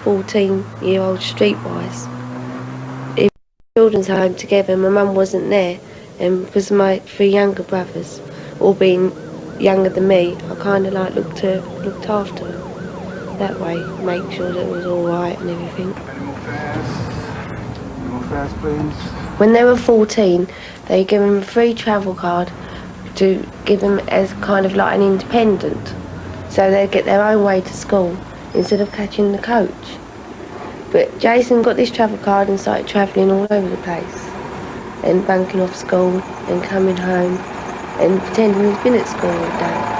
14-year-old streetwise. In children's home together, my mum wasn't there, and because my 3 younger brothers, all being younger than me, I kind of like looked after them that way, make sure that it was all right and everything. Any more fares? Any more fares, please? When they were 14, they gave them a free travel card to give them as kind of like an independent, so they'd get their own way to school instead of catching the coach. But Jason got this travel card and started travelling all over the place, and bunking off school and coming home and pretending he'd been at school all day.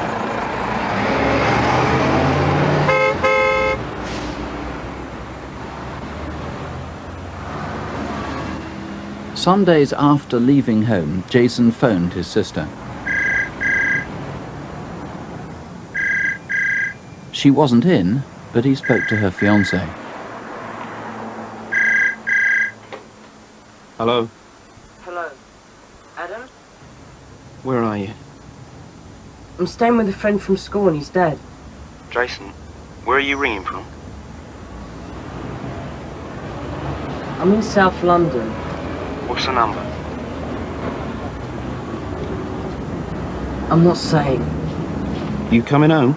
Some days after leaving home, Jason phoned his sister. She wasn't in, but he spoke to her fiancé. Hello? Hello. Adam? Where are you? I'm staying with a friend from school and he's dead. Jason, where are you ringing from? I'm in South London. What's the number? I'm not saying. You coming home?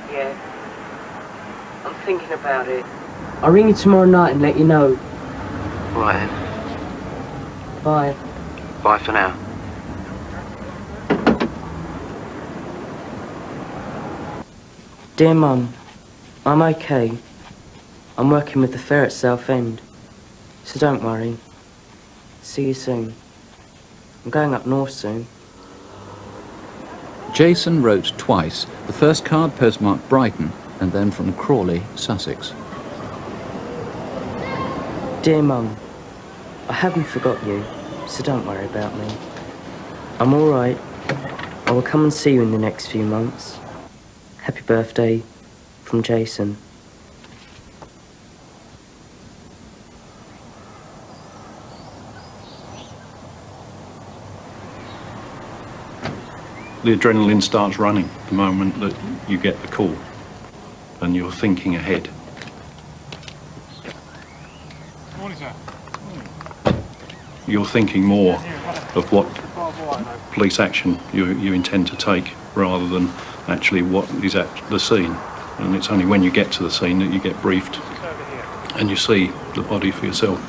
Yeah. I'm thinking about it. I'll ring you tomorrow night and let you know. Right then. Bye. Bye for now. Dear Mum, I'm okay. I'm working with the fair at Southend, so don't worry. See you soon. I'm going up north soon. Jason wrote twice, the first card postmarked Brighton, and then from Crawley, Sussex. Dear Mum, I haven't forgot you, so don't worry about me. I'm all right. I will come and see you in the next few months. Happy birthday, from Jason. The adrenaline starts running the moment that you get the call and you're thinking ahead. Morning, sir. You're thinking more of what police action you intend to take rather than actually what is at the scene. And it's only when you get to the scene that you get briefed and you see the body for yourself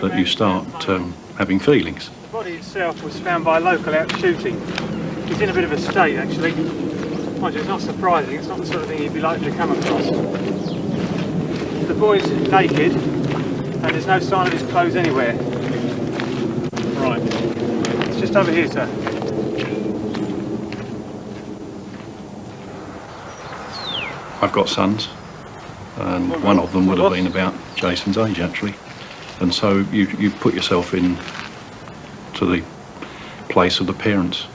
that you start having feelings. The body itself was found by a local out shooting. He's in a bit of a state, actually. Mind you, it's not surprising. It's not the sort of thing you'd be likely to come across. The boy's naked, and there's no sign of his clothes anywhere. Right. It's just over here, sir. I've got sons, and one of them would have been about Jason's age, actually. And so you put yourself in to the place of the parents.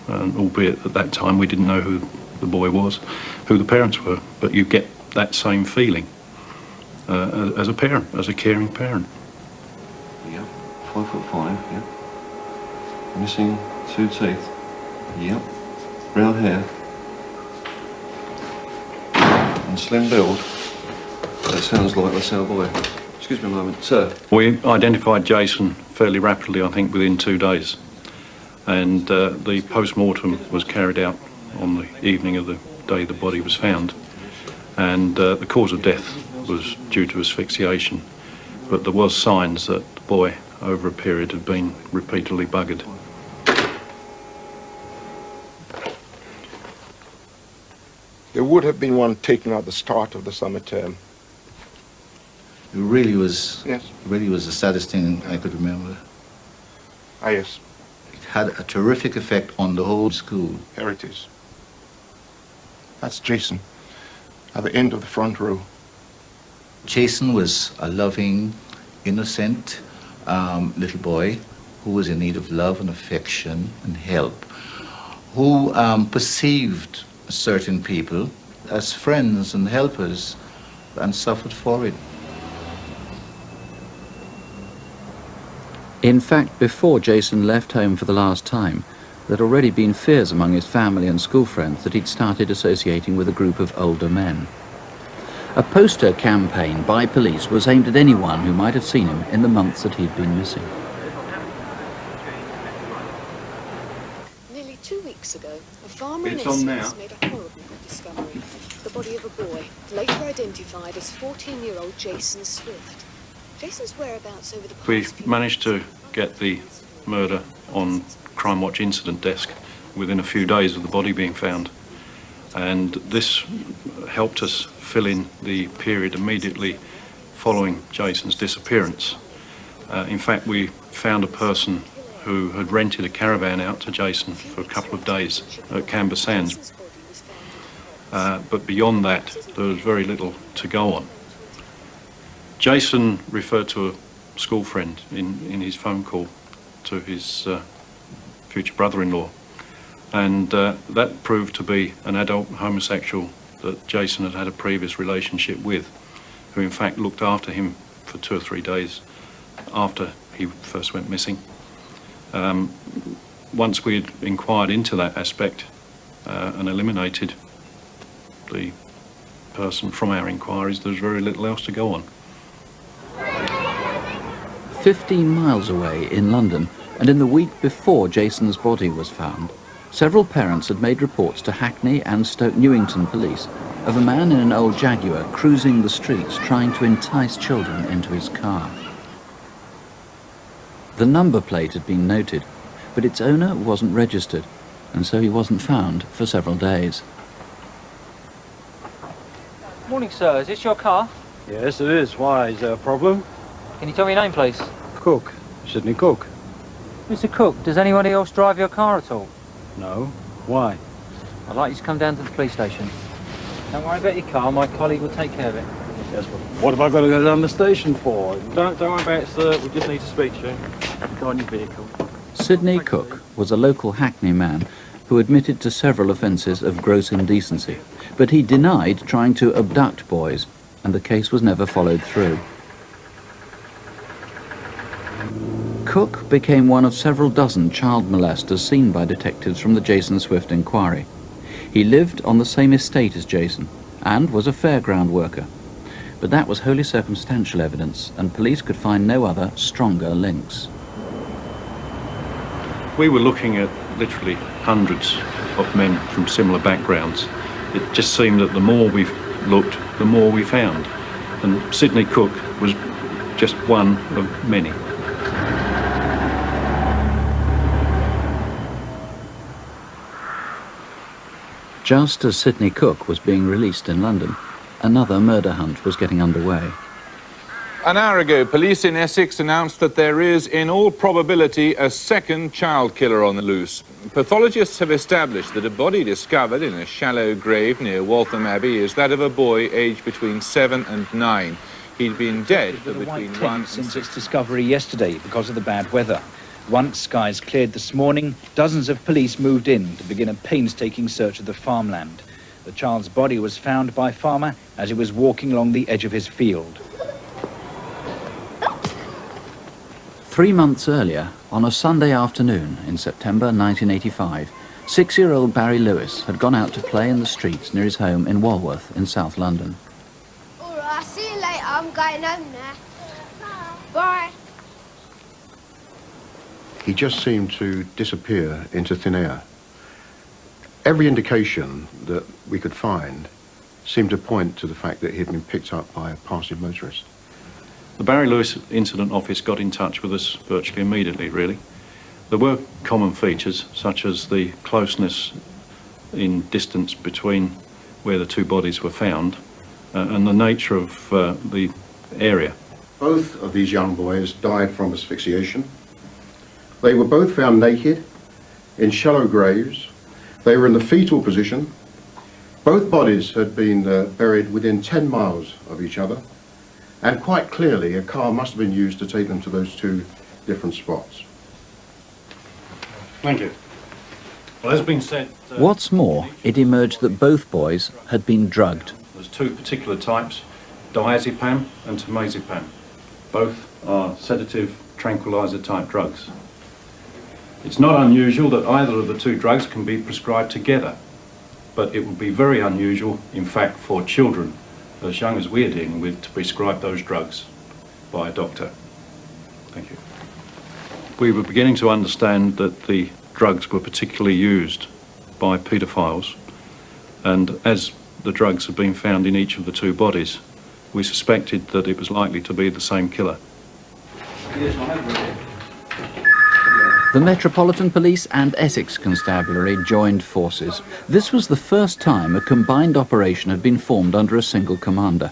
Albeit at that time we didn't know who the boy was, who the parents were, but you get that same feeling as a parent, as a caring parent. Yep, 5'5", yep. Missing 2 teeth, yep. Brown hair. And slim build. That sounds like that's our boy. Excuse me a moment, sir. We identified Jason fairly rapidly, I think, within 2 days. And the post-mortem was carried out on the evening of the day the body was found. And the cause of death was due to asphyxiation. But there was signs that the boy, over a period, had been repeatedly buggered. There would have been one taken at the start of the summer term. It really was, yes. Really was the saddest thing I could remember. Ah, yes. It had a terrific effect on the whole school. Here it is. That's Jason, at the end of the front row. Jason was a loving, innocent little boy who was in need of love and affection and help, who perceived certain people as friends and helpers and suffered for it. In fact, before Jason left home for the last time, there'd already been fears among his family and school friends that he'd started associating with a group of older men. A poster campaign by police was aimed at anyone who might have seen him in the months that he'd been missing. Nearly 2 weeks ago, a farmer in It's on Essex now. made a horrible discovery. The body of a boy, later identified as 14-year-old Jason Swift. Jason's whereabouts over the past We few managed to get the murder on Crimewatch incident desk within a few days of the body being found. And this helped us fill in the period immediately following Jason's disappearance. In fact, we found a person who had rented a caravan out to Jason for a couple of days at Canberra Sands. But beyond that, there was very little to go on. Jason referred to a school friend in his phone call to his future brother-in-law, and that proved to be an adult homosexual that Jason had had a previous relationship with, who in fact looked after him for 2 or 3 days after he first went missing. Once we had inquired into that aspect and eliminated the person from our inquiries, there was very little else to go on. 15 miles away in London, and in the week before Jason's body was found, several parents had made reports to Hackney and Stoke Newington police of a man in an old Jaguar cruising the streets trying to entice children into his car. The number plate had been noted, but its owner wasn't registered, and so he wasn't found for several days. Morning, sir. Is this your car? Yes, it is. Why? Is there a problem? Can you tell me your name, please? Cook. Sydney Cook. Mr. Cook, does anybody else drive your car at all? No. Why? I'd like you to come down to the police station. Don't worry about your car. My colleague will take care of it. Yes, but what have I got to go down the station for? Don't worry about it, sir. We just need to speak to you. Go on your vehicle. Sidney Cook was a local Hackney man who admitted to several offences of gross indecency, but he denied trying to abduct boys, and the case was never followed through. Cook became one of several dozen child molesters seen by detectives from the Jason Swift inquiry. He lived on the same estate as Jason and was a fairground worker, but that was wholly circumstantial evidence, and police could find no other stronger links. We were looking at literally hundreds of men from similar backgrounds. It just seemed that the more we looked, the more we found. And Sidney Cook was just one of many. Just as Sidney Cook was being released in London, another murder hunt was getting underway. An hour ago, police in Essex announced that there is, in all probability, a second child killer on the loose. Pathologists have established that a body discovered in a shallow grave near Waltham Abbey is that of a boy aged between 7 and 9. He'd been dead for between 1 and since its discovery yesterday because of the bad weather. Once skies cleared this morning, dozens of police moved in to begin a painstaking search of the farmland. The child's body was found by a farmer as he was walking along the edge of his field. 3 months earlier, on a Sunday afternoon in September 1985, 6-year-old Barry Lewis had gone out to play in the streets near his home in Walworth in South London. All right, I'll see you later. I'm going home now. Bye. He just seemed to disappear into thin air. Every indication that we could find seemed to point to the fact that he had been picked up by a passing motorist. The Barry Lewis Incident Office got in touch with us virtually immediately, really. There were common features, such as the closeness in distance between where the two bodies were found and the nature of the area. Both of these young boys died from asphyxiation. They were both found naked, in shallow graves. They were in the fetal position. Both bodies had been buried within 10 miles of each other, and quite clearly a car must have been used to take them to those two different spots. Thank you. Well, as been said... What's more, it emerged that both boys had been drugged. There's two particular types, diazepam and temazepam. Both are sedative, tranquilizer type drugs. It's not unusual that either of the two drugs can be prescribed together, but it would be very unusual, in fact, for children as young as we're dealing with, to prescribe those drugs by a doctor. Thank you. We were beginning to understand that the drugs were particularly used by paedophiles, and as the drugs had been found in each of the two bodies, we suspected that it was likely to be the same killer. Yes, I have read it. The Metropolitan Police and Essex Constabulary joined forces. This was the first time a combined operation had been formed under a single commander.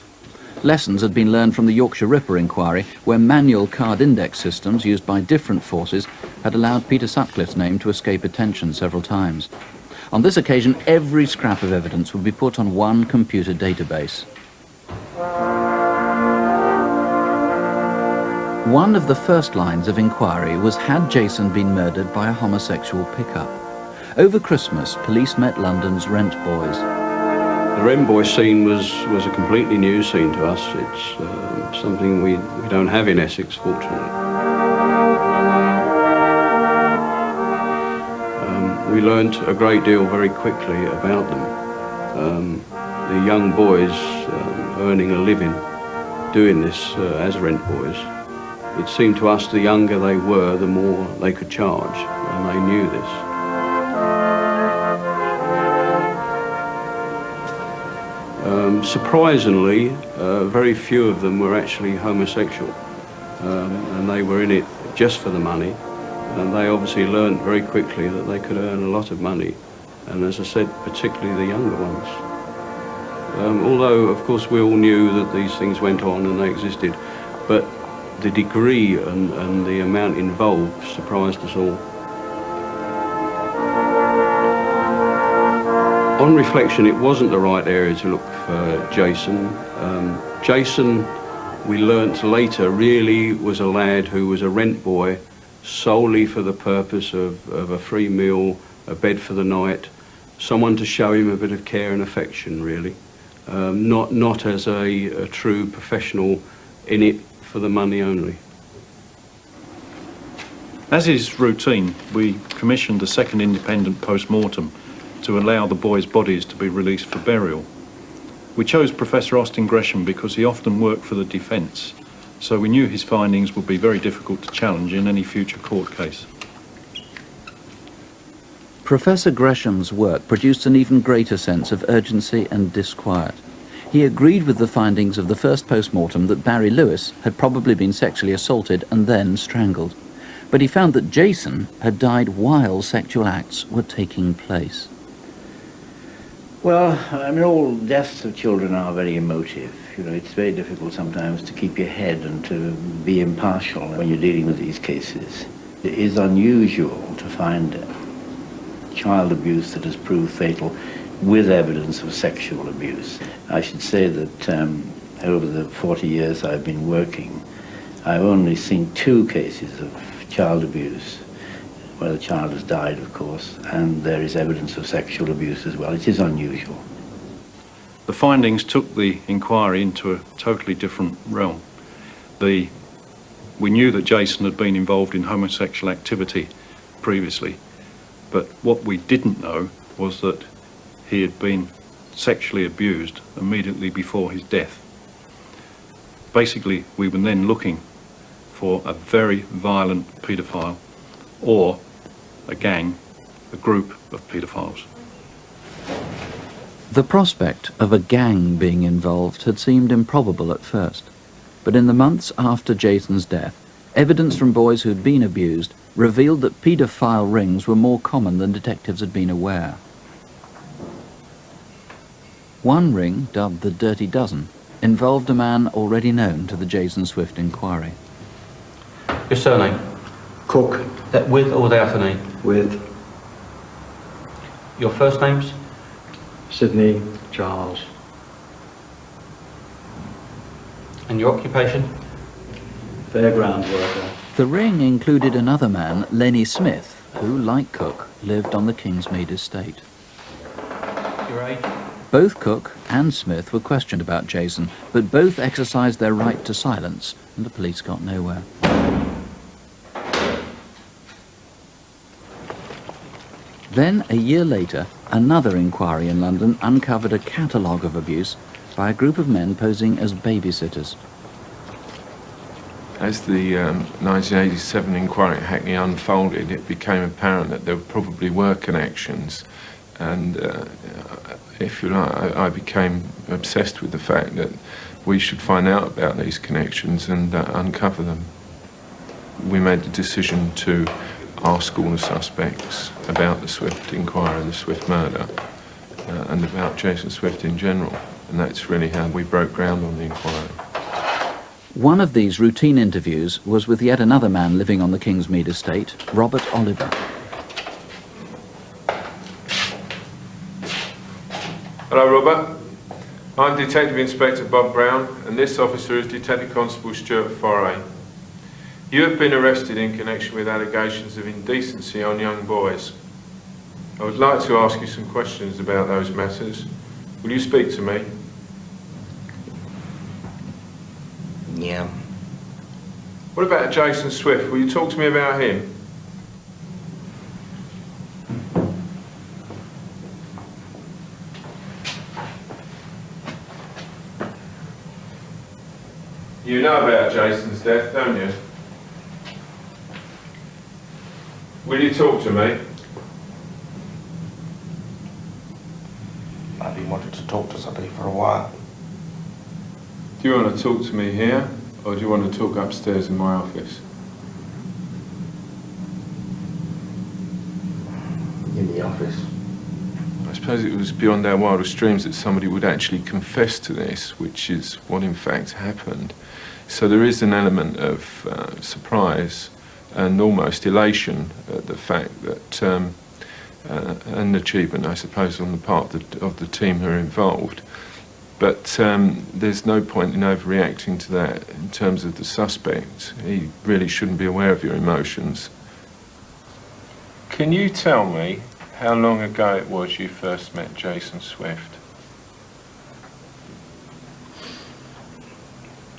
Lessons had been learned from the Yorkshire Ripper inquiry, where manual card index systems used by different forces had allowed Peter Sutcliffe's name to escape attention several times. On this occasion, every scrap of evidence would be put on one computer database. One of the first lines of inquiry was, had Jason been murdered by a homosexual pickup? Over Christmas, police met London's rent boys. The rent boy scene was a completely new scene to us. It's something we don't have in Essex, fortunately. We learnt a great deal very quickly about them. The young boys earning a living doing this as rent boys. It seemed to us the younger they were, the more they could charge, and they knew this. Surprisingly, very few of them were actually homosexual, and they were in it just for the money, and they obviously learned very quickly that they could earn a lot of money, and as I said, particularly the younger ones. Although, of course, we all knew that these things went on and they existed, but the degree and the amount involved surprised us all. On reflection, it wasn't the right area to look for Jason. Jason, we learnt later, really was a lad who was a rent boy solely for the purpose of a free meal, a bed for the night, someone to show him a bit of care and affection, really. Not as a true professional in it for the money only. As is routine, we commissioned a second independent post-mortem to allow the boys' bodies to be released for burial. We chose Professor Austin Gresham because he often worked for the defence, so we knew his findings would be very difficult to challenge in any future court case. Professor Gresham's work produced an even greater sense of urgency and disquiet. He agreed with the findings of the first post-mortem that Barry Lewis had probably been sexually assaulted and then strangled. But he found that Jason had died while sexual acts were taking place. Well, I mean, all deaths of children are very emotive. You know, it's very difficult sometimes to keep your head and to be impartial when you're dealing with these cases. It is unusual to find child abuse that has proved fatal with evidence of sexual abuse. I should say that over the 40 years I've been working, I've only seen 2 cases of child abuse, where the child has died, of course, and there is evidence of sexual abuse as well. It is unusual. The findings took the inquiry into a totally different realm. We knew that Jason had been involved in homosexual activity previously, but what we didn't know was that he had been sexually abused immediately before his death. Basically, we were then looking for a very violent paedophile or a gang, a group of paedophiles. The prospect of a gang being involved had seemed improbable at first, but in the months after Jason's death, evidence from boys who'd been abused revealed that paedophile rings were more common than detectives had been aware. One ring, dubbed the Dirty Dozen, involved a man already known to the Jason Swift inquiry. Your surname? Cook. That with or without a name? With. Your first names? Sydney, Charles. And your occupation? Fairground worker. The ring included another man, Lenny Smith, who, like Cook, lived on the Kingsmead estate. Your age? Both Cook and Smith were questioned about Jason, but both exercised their right to silence, and the police got nowhere. Then, a year later, another inquiry in London uncovered a catalogue of abuse by a group of men posing as babysitters. As the 1987 inquiry at Hackney unfolded, it became apparent that there probably were connections, and if you like, I became obsessed with the fact that we should find out about these connections and uncover them. We made the decision to ask all the suspects about the Swift inquiry, the Swift murder, and about Jason Swift in general, and that's really how we broke ground on the inquiry. One of these routine interviews was with yet another man living on the Kingsmead estate, Robert Oliver. Hello, Robert. I'm Detective Inspector Bob Brown, and this officer is Detective Constable Stuart Foray. You have been arrested in connection with allegations of indecency on young boys. I would like to ask you some questions about those matters. Will you speak to me? Yeah. What about Jason Swift? Will you talk to me about him? You know about Jason's death, don't you? Will you talk to me? I've been wanting to talk to somebody for a while. Do you want to talk to me here, or do you want to talk upstairs in my office? In the office. I suppose it was beyond our wildest dreams that somebody would actually confess to this, which is what in fact happened. So there is an element of surprise and almost elation at the fact that, an achievement, I suppose, on the part of the team who are involved. But there's no point in overreacting to that in terms of the suspect. He really shouldn't be aware of your emotions. Can you tell me how long ago it was you first met Jason Swift?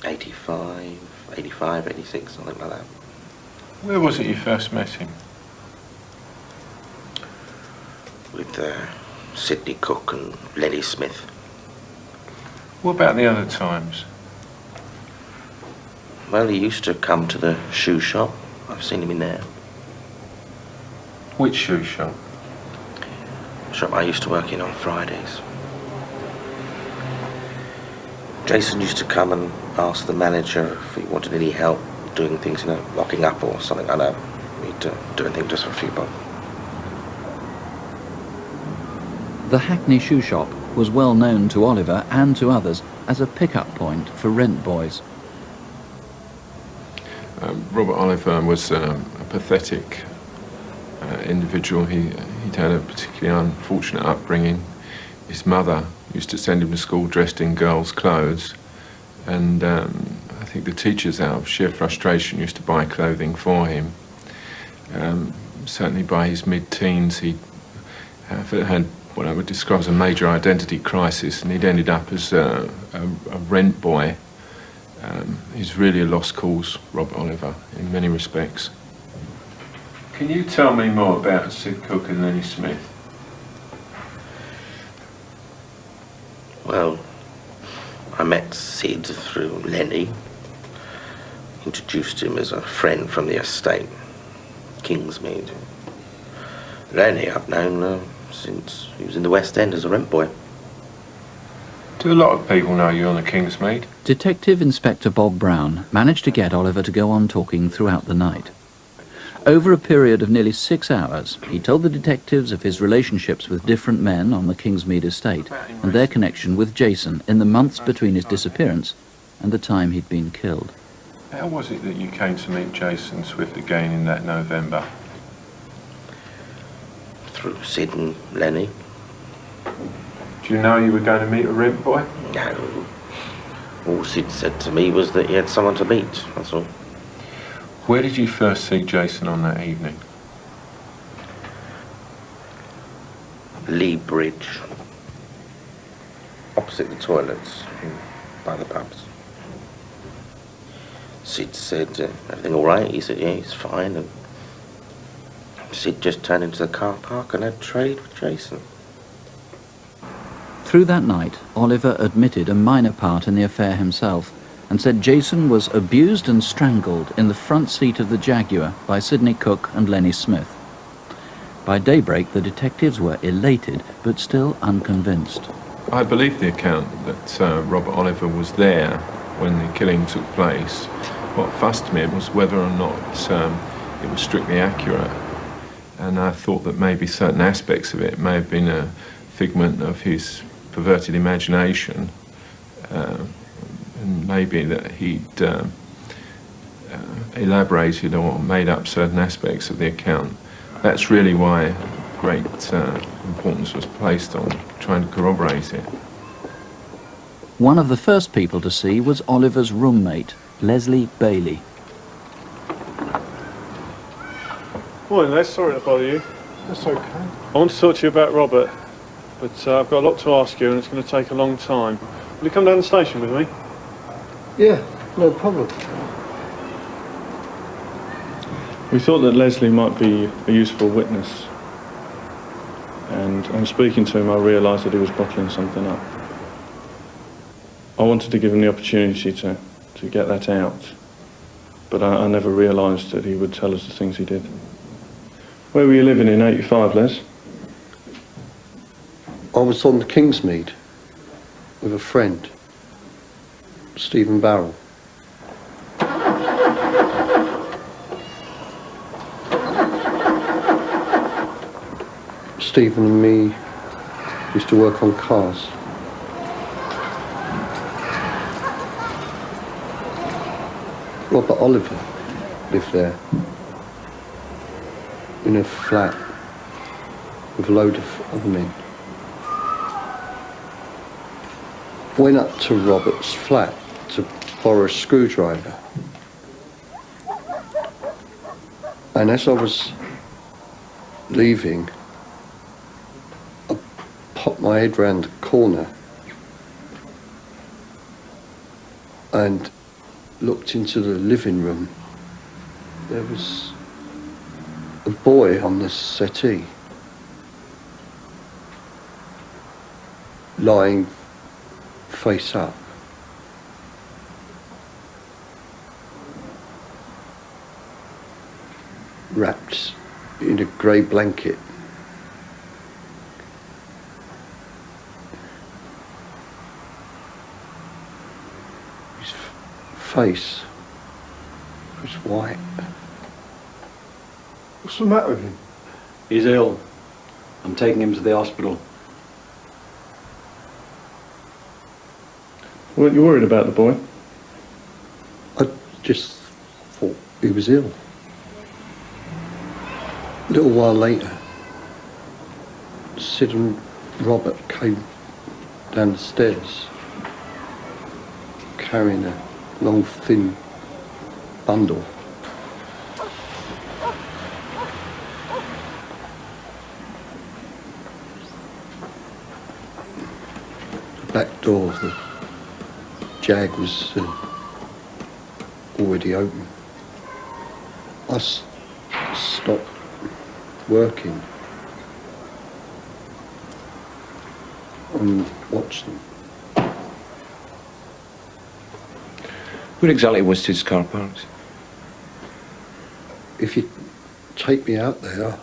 85, 86, something like that. Where was it you first met him? With Sidney Cook and Lenny Smith. What about the other times? Well, he used to come to the shoe shop. I've seen him in there. Which shoe shop? Shop I used to work in on Fridays. Jason used to come and ask the manager if he wanted any help doing things, locking up or something. I know. He'd do anything just for a few bob. The Hackney shoe shop was well known to Oliver and to others as a pick-up point for rent boys. Robert Oliver was a pathetic individual. He'd had a particularly unfortunate upbringing. His mother used to send him to school dressed in girls' clothes, and I think the teachers, out of sheer frustration, used to buy clothing for him. Certainly by his mid-teens, he had what I would describe as a major identity crisis, and he'd ended up as a rent boy. He's really a lost cause, Robert Oliver, in many respects. Can you tell me more about Sid Cook and Lenny Smith? Well, I met Sid through Lenny. Introduced him as a friend from the estate, Kingsmead. Lenny I've known since he was in the West End as a rent boy. Do a lot of people know you on the Kingsmead? Detective Inspector Bob Brown managed to get Oliver to go on talking throughout the night. Over a period of nearly 6 hours, he told the detectives of his relationships with different men on the Kingsmead estate and their connection with Jason in the months between his disappearance and the time he'd been killed. How was it that you came to meet Jason Swift again in that November? Through Sid and Lenny. Do you know you were going to meet a rent boy? No. All Sid said to me was that he had someone to meet, that's all. Where did you first see Jason on that evening? Lee Bridge. Opposite the toilets, by the pubs. Sid said, everything all right? He said, yeah, he's fine. And Sid just turned into the car park and had trade with Jason. Through that night, Oliver admitted a minor part in the affair himself and said Jason was abused and strangled in the front seat of the Jaguar by Sidney Cook and Lenny Smith. By daybreak, the detectives were elated, but still unconvinced. I believe the account that Robert Oliver was there when the killing took place. What fussed me was whether or not it was strictly accurate. And I thought that maybe certain aspects of it may have been a figment of his perverted imagination, and maybe that he'd elaborated or made up certain aspects of the account. That's really why great importance was placed on trying to corroborate it. One of the first people to see was Oliver's roommate, Leslie Bailey. Morning, Les. Sorry to bother you. That's okay. I want to talk to you about Robert, but I've got a lot to ask you and it's going to take a long time. Will you come down the station with me? Yeah, no problem. We thought that Leslie might be a useful witness, and on speaking to him I realised that he was bottling something up. I wanted to give him the opportunity to get that out, but I never realised that he would tell us the things he did. Where were you living in 85, Les? I was on the Kingsmead with a friend, Stephen Barrell. Stephen and me used to work on cars. Robert Oliver lived there in a flat with a load of other men. Went up to Robert's flat to borrow a screwdriver. And as I was leaving, I popped my head round the corner and looked into the living room. There was a boy on the settee, lying face up. Wrapped in a grey blanket. His face was white. What's the matter with him? He's ill. I'm taking him to the hospital. Weren't you worried about the boy? I just thought he was ill. A little while later, Sid and Robert came down the stairs carrying a long, thin bundle. The back door of the Jag was already open. I stopped working and watched them. Where exactly was Sid's car parked? If you take me out there,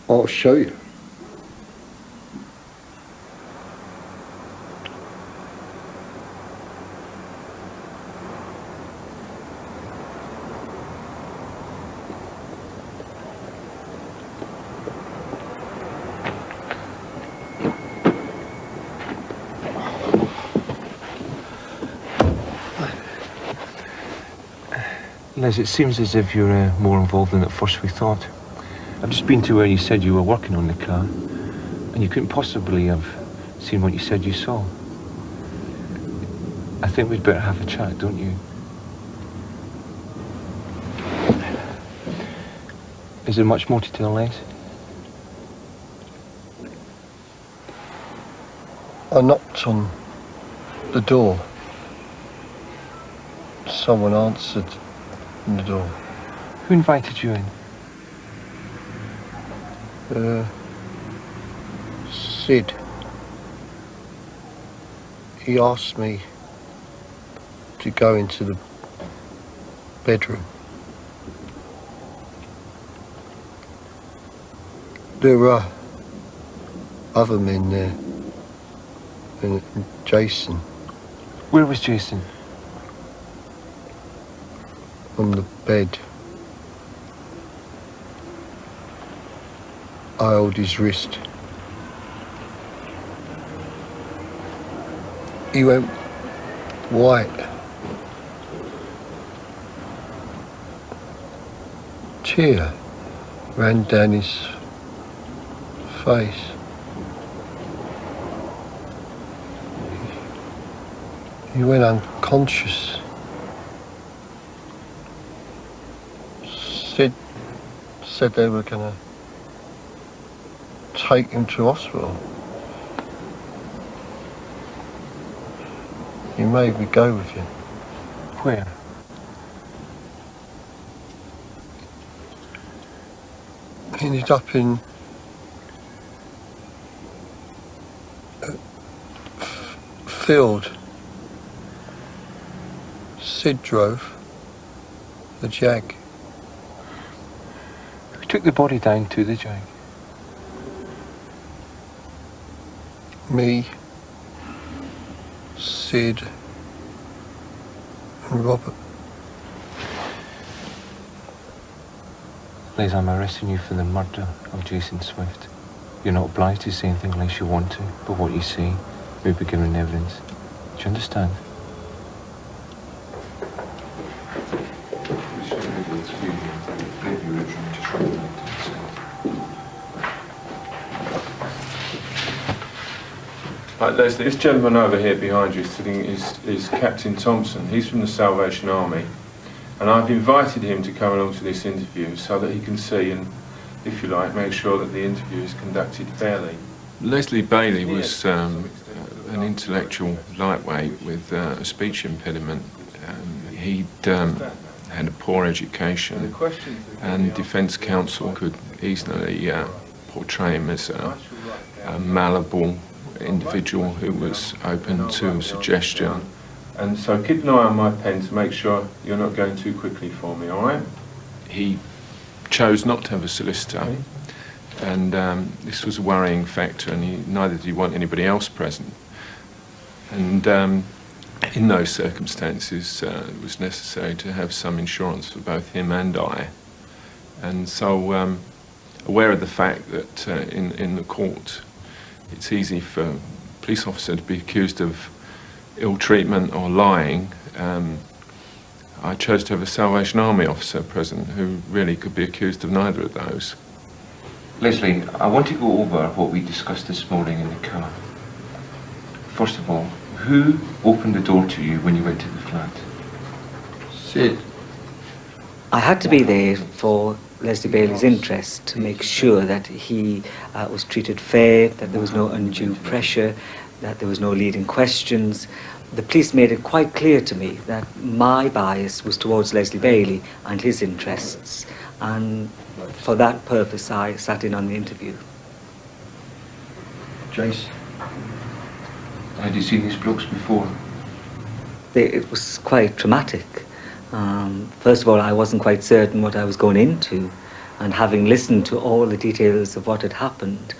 I'll show you. Les, it seems as if you're more involved than at first we thought. I've just been to where you said you were working on the car, and you couldn't possibly have seen what you said you saw. I think we'd better have a chat, don't you? Is there much more to tell, Les? I knocked on the door. Someone answered in the door. Who invited you in? Sid, he asked me to go into the bedroom. There were other men there, and Jason. Where was Jason? On the bed. I held his wrist. He went white. Tear ran down his face. He went unconscious. Said they were gonna take him to hospital. He made me go with him. Where? Ended up in field. Sid drove the Jag. Who took the body down to the Jag? Me, Sid, and Robert. Liz, I'm arresting you for the murder of Jason Swift. You're not obliged to say anything unless you want to, but what you say may be given evidence. Do you understand? Right, Leslie, this gentleman over here behind you sitting is Captain Thompson. He's from the Salvation Army, and I've invited him to come along to this interview so that he can see and, if you like, make sure that the interview is conducted fairly. Leslie Bailey was an intellectual lightweight with a speech impediment. He'd had a poor education, and Defence Counsel could easily portray him as a malleable individual who was open to suggestion. And so keep an eye on my pen to make sure you're not going too quickly for me, all right? He chose not to have a solicitor, and this was a worrying factor, and neither did he want anybody else present. And in those circumstances, it was necessary to have some insurance for both him and I. And so, aware of the fact that in the court, it's easy for a police officer to be accused of ill treatment or lying, I chose to have a Salvation Army officer present who really could be accused of neither of those. Leslie, I want to go over what we discussed this morning in the car. First of all, who opened the door to you when you went to the flat? Sid. I had to be there for Leslie Bailey's interest, to make sure that he was treated fair, that there was no undue pressure, that there was no leading questions. The police made it quite clear to me that my bias was towards Leslie Bailey and his interests, and for that purpose I sat in on the interview. Jason. Had you seen these blokes before? It was quite traumatic. First of all, I wasn't quite certain what I was going into, and having listened to all the details of what had happened,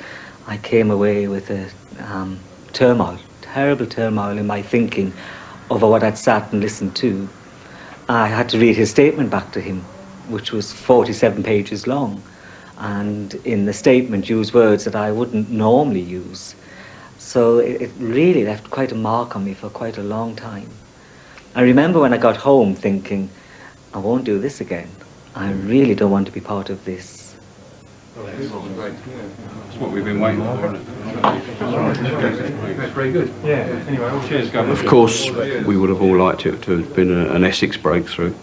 I came away with a turmoil, terrible turmoil in my thinking over what I'd sat and listened to. I had to read his statement back to him, which was 47 pages long, and in the statement used words that I wouldn't normally use. So it really left quite a mark on me for quite a long time. I remember when I got home thinking, I won't do this again. I really don't want to be part of this. That's what we've been waiting for, isn't it? That's very good. Yeah, anyway, all cheers, Governor. Of course, we would have all liked it to have been an Essex breakthrough,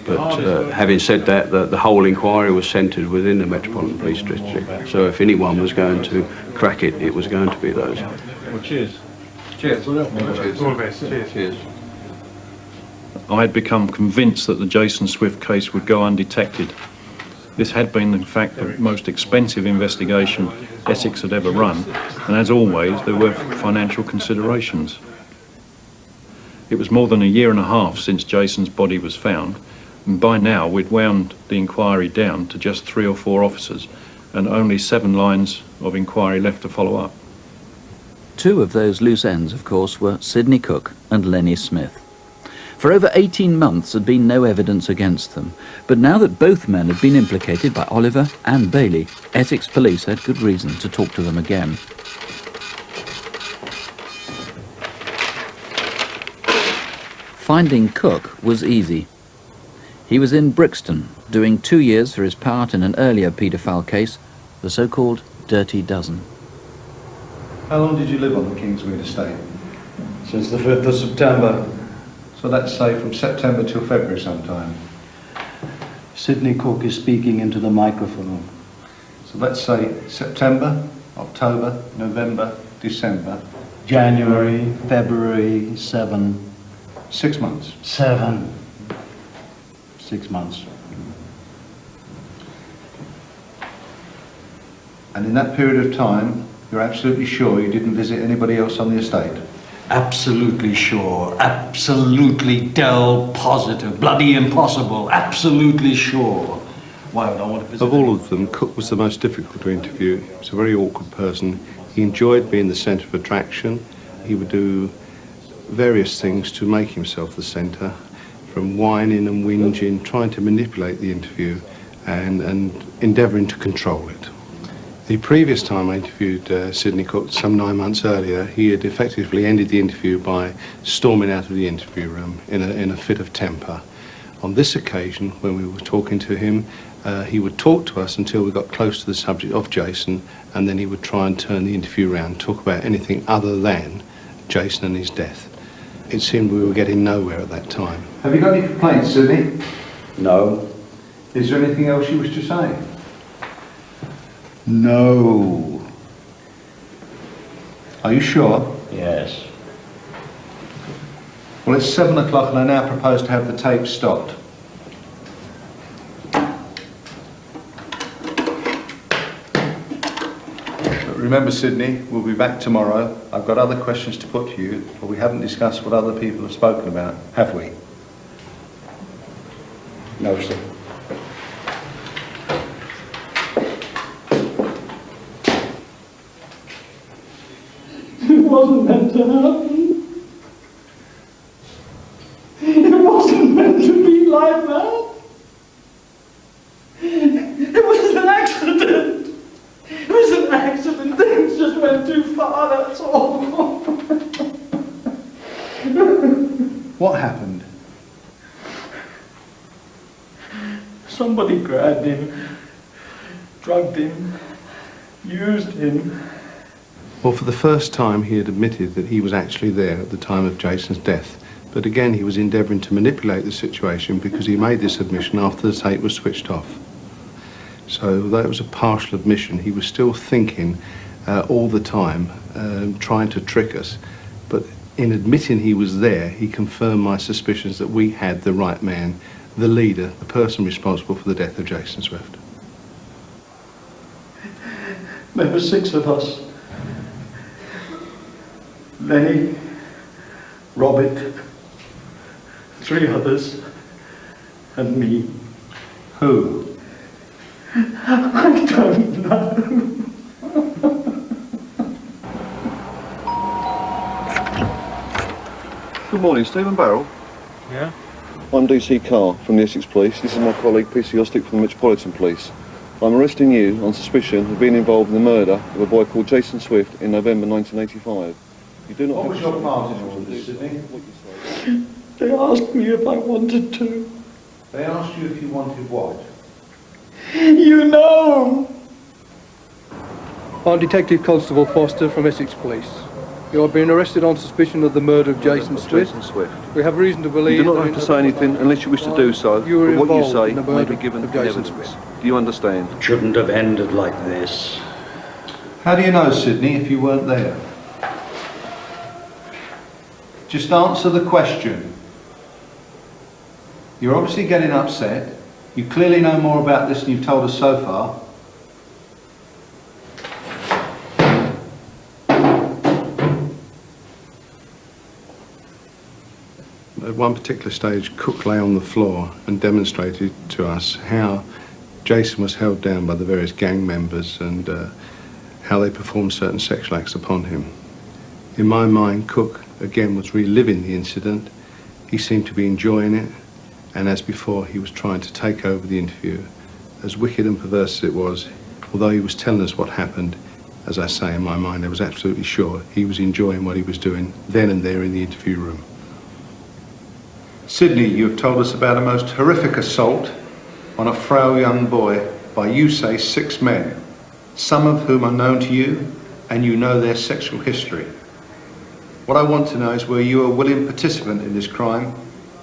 but having said that, the whole inquiry was centred within the Metropolitan Police District, so if anyone was going to crack it, it was going to be those. Well, cheers. Cheers. All the best. Cheers. Cheers. I had become convinced that the Jason Swift case would go undetected. This had been, in fact, the most expensive investigation Essex had ever run, And as always, there were financial considerations. It was more than a year and a half since Jason's body was found, and by now we'd wound the inquiry down to just 3 or 4 officers and only 7 lines of inquiry left to follow up. 2 of those loose ends, of course, were Sidney Cook and Lenny Smith. For over 18 months had been no evidence against them, but now that both men had been implicated by Oliver and Bailey, Essex police had good reason to talk to them again. Finding Cook was easy. He was in Brixton, doing 2 years for his part in an earlier paedophile case, the so-called Dirty Dozen. How long did you live on the Kingsmead estate? Since the 5th of September. So let's say from September till February sometime. Sidney Cook is speaking into the microphone. So let's say September, October, November, December. January, February, 7. 6 months. 7. 6 months. And in that period of time, you're absolutely sure you didn't visit anybody else on the estate? Absolutely sure. Absolutely del positive. Bloody impossible. Absolutely sure. Why would I want to visit? Of all of them, Cook was the most difficult to interview. He was a very awkward person. He enjoyed being the centre of attraction. He would do various things to make himself the centre, from whining and whinging, trying to manipulate the interview and endeavouring to control it. The previous time I interviewed Sidney Cook, some 9 months earlier, he had effectively ended the interview by storming out of the interview room in a fit of temper. On this occasion, when we were talking to him, he would talk to us until we got close to the subject of Jason, and then he would try and turn the interview around, talk about anything other than Jason and his death. It seemed we were getting nowhere at that time. Have you got any complaints, Sidney? No. Is there anything else you wish to say? No. Are you sure? Yes. Well, it's 7 o'clock and I now propose to have the tape stopped. But remember, Sidney, we'll be back tomorrow. I've got other questions to put to you, but we haven't discussed what other people have spoken about, have we? No, sir. It wasn't meant to happen. It wasn't meant to be like that. It was an accident. It was an accident. Things just went too far, that's all. What happened? Somebody grabbed him, drugged him, used him. Well, for the first time, he had admitted that he was actually there at the time of Jason's death. But again, he was endeavouring to manipulate the situation because he made this admission after the tape was switched off. So, although it was a partial admission, he was still thinking all the time, trying to trick us. But in admitting he was there, he confirmed my suspicions that we had the right man, the leader, the person responsible for the death of Jason Swift. There were 6 of us. Lenny, Robert, 3 others, and me. Who? I don't know. Good morning, Stephen Barrell. Yeah? I'm DC Carr from the Essex Police. This is my colleague PC Ostick from the Metropolitan Police. I'm arresting you on suspicion of being involved in the murder of a boy called Jason Swift in November 1985. You do not What was your part in all of this, Sidney? They asked me if I wanted to. They asked you if you wanted what? You know! I'm Detective Constable Foster from Essex Police. You are being arrested on suspicion of the murder of Jason Swift. We have reason to believe... You do not have to say anything unless you wish to do so, You were but what you involved say in the may murder be given of in Jason evidence. Do you understand? Shouldn't have ended like this. How do you know, Sidney, if you weren't there? Just answer the question. You're obviously getting upset. You clearly know more about this than you've told us so far. At one particular stage, Cook lay on the floor and demonstrated to us how Jason was held down by the various gang members and how they performed certain sexual acts upon him. In my mind, Cook, again, was reliving the incident. He seemed to be enjoying it, and as before, he was trying to take over the interview. As wicked and perverse as it was, although he was telling us what happened, as I say, in my mind, I was absolutely sure he was enjoying what he was doing then and there in the interview room. Sydney, you have told us about a most horrific assault on a frail young boy by, you say, 6 men, some of whom are known to you, and you know their sexual history. What I want to know is were you a willing participant in this crime,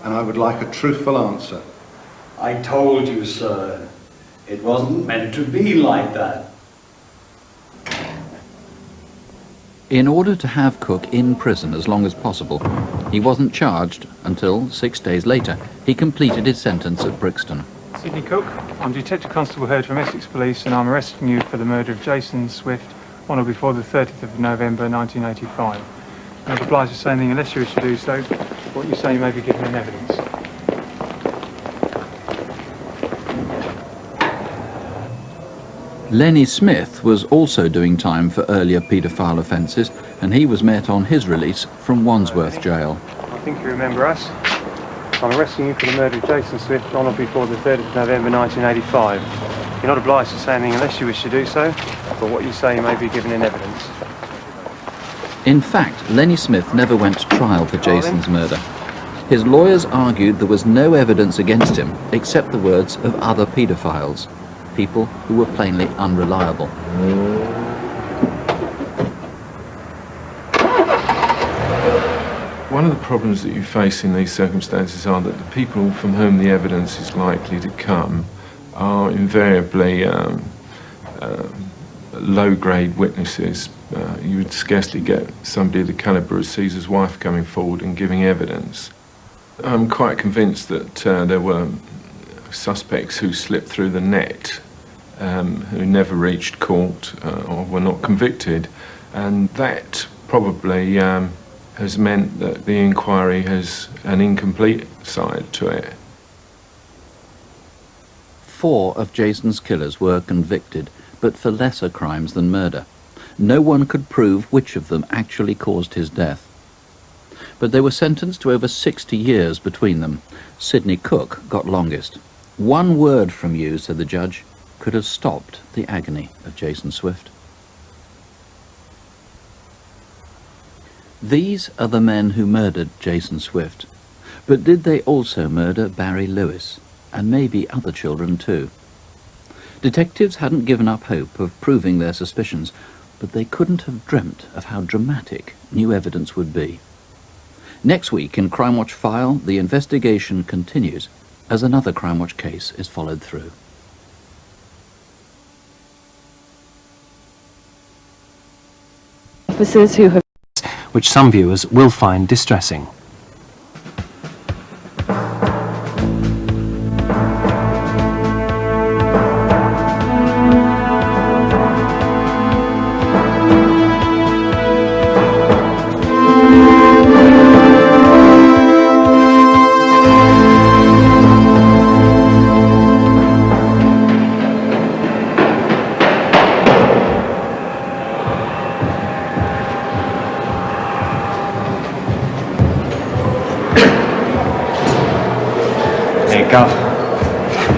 and I would like a truthful answer. I told you, sir, it wasn't meant to be like that. In order to have Cook in prison as long as possible, he wasn't charged until 6 days later he completed his sentence at Brixton. Sydney Cook, I'm Detective Constable Heard from Essex Police, and I'm arresting you for the murder of Jason Swift on or before the 30th of November 1985. I'm not obliged to say anything unless you wish to do so. What you say may be given in evidence. Lenny Smith was also doing time for earlier paedophile offences, and he was met on his release from Wandsworth Jail. I think you remember us. I'm arresting you for the murder of Jason Swift on or before the 3rd of November 1985. You're not obliged to say anything unless you wish to do so, but what you say may be given in evidence. In fact, Lenny Smith never went to trial for Jason's murder. His lawyers argued there was no evidence against him except the words of other paedophiles, people who were plainly unreliable. One of the problems that you face in these circumstances are that the people from whom the evidence is likely to come are invariably low-grade witnesses. You would scarcely get somebody of the calibre of Caesar's wife coming forward and giving evidence. I'm quite convinced that there were suspects who slipped through the net, who never reached court or were not convicted, and that probably has meant that the inquiry has an incomplete side to it. 4 of Jason's killers were convicted, but for lesser crimes than murder. No one could prove which of them actually caused his death. But they were sentenced to over 60 years between them. Sydney Cook got longest. 1 word from you, said the judge, could have stopped the agony of Jason Swift. These are the men who murdered Jason Swift. But did they also murder Barry Lewis, and maybe other children too? Detectives hadn't given up hope of proving their suspicions, but they couldn't have dreamt of how dramatic new evidence would be. Next week in Crimewatch File, the investigation continues as another Crimewatch case is followed through. Officers who have, which some viewers will find distressing.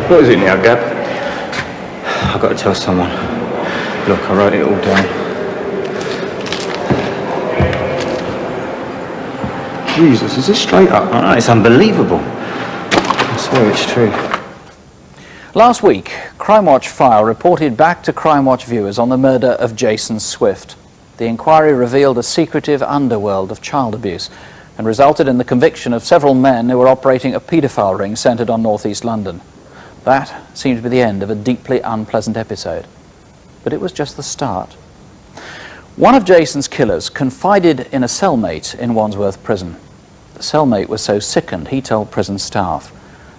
What is it now, Gab? I've got to tell someone. Look, I wrote it all down. Jesus, is this straight up? I know, it's unbelievable. I swear it's true. Last week, Crimewatch File reported back to Crimewatch viewers on the murder of Jason Swift. The inquiry revealed a secretive underworld of child abuse and resulted in the conviction of several men who were operating a paedophile ring centred on northeast London. That seemed to be the end of a deeply unpleasant episode. But it was just the start. One of Jason's killers confided in a cellmate in Wandsworth Prison. The cellmate was so sickened he told prison staff,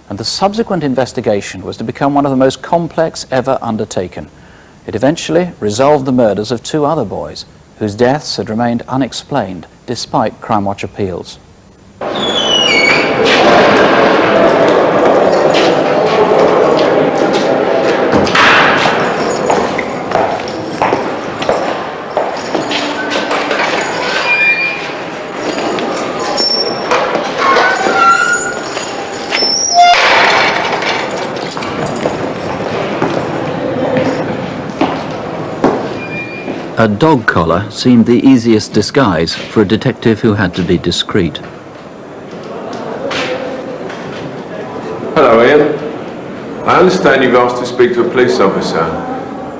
and the subsequent investigation was to become one of the most complex ever undertaken. It eventually resolved the murders of 2 other boys, whose deaths had remained unexplained despite Crimewatch appeals. A dog collar seemed the easiest disguise for a detective who had to be discreet. Hello, Ian. I understand you've asked to speak to a police officer.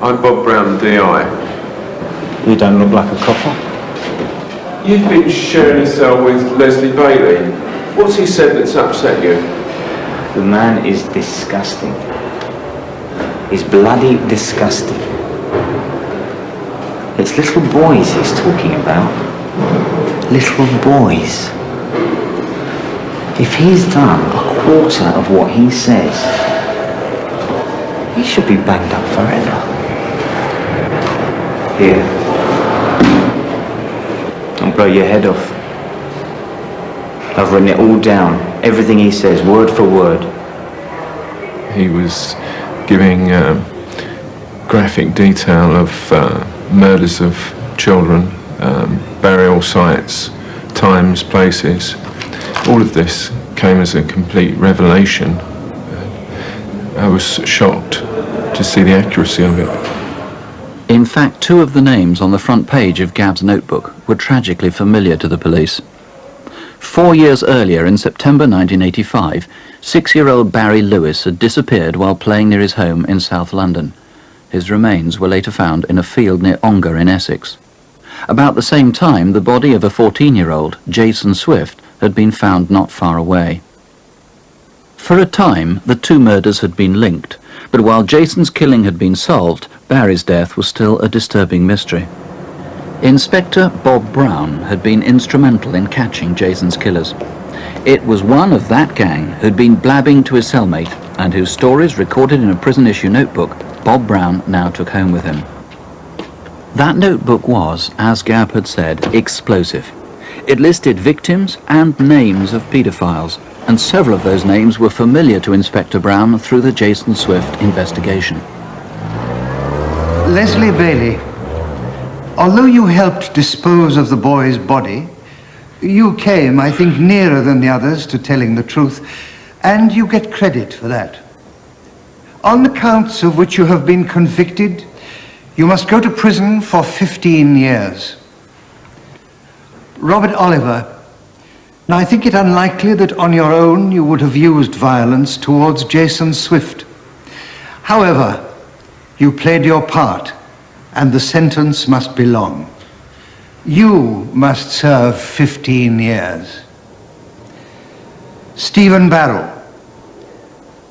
I'm Bob Brown, DI. You don't look like a copper. You've been sharing a cell with Leslie Bailey. What's he said that's upset you? The man is disgusting. He's bloody disgusting. It's little boys he's talking about. Little boys. If he's done a quarter of what he says, he should be banged up forever. Here. I'll blow your head off. I've written it all down. Everything he says, word for word. He was giving graphic detail of murders of children, burial sites, times, places. All of this came as a complete revelation. I was shocked to see the accuracy of it. In fact, 2 of the names on the front page of Gabb's notebook were tragically familiar to the police. 4 years earlier, in September 1985, 6-year-old Barry Lewis had disappeared while playing near his home in South London. His remains were later found in a field near Ongar in Essex. About the same time, the body of a 14-year-old, Jason Swift, had been found not far away. For a time, the 2 murders had been linked, but while Jason's killing had been solved, Barry's death was still a disturbing mystery. Inspector Bob Brown had been instrumental in catching Jason's killers. It was one of that gang who'd been blabbing to his cellmate and whose stories, recorded in a prison-issue notebook, Bob Brown now took home with him. That notebook was, as Gabb had said, explosive. It listed victims and names of pedophiles, and several of those names were familiar to Inspector Brown through the Jason Swift investigation. Leslie Bailey, although you helped dispose of the boy's body, you came, I think, nearer than the others to telling the truth, and you get credit for that. On the counts of which you have been convicted, you must go to prison for 15 years. Robert Oliver, now I think it unlikely that on your own you would have used violence towards Jason Swift. However, you played your part, and the sentence must be long. You must serve 15 years. Stephen Barrow,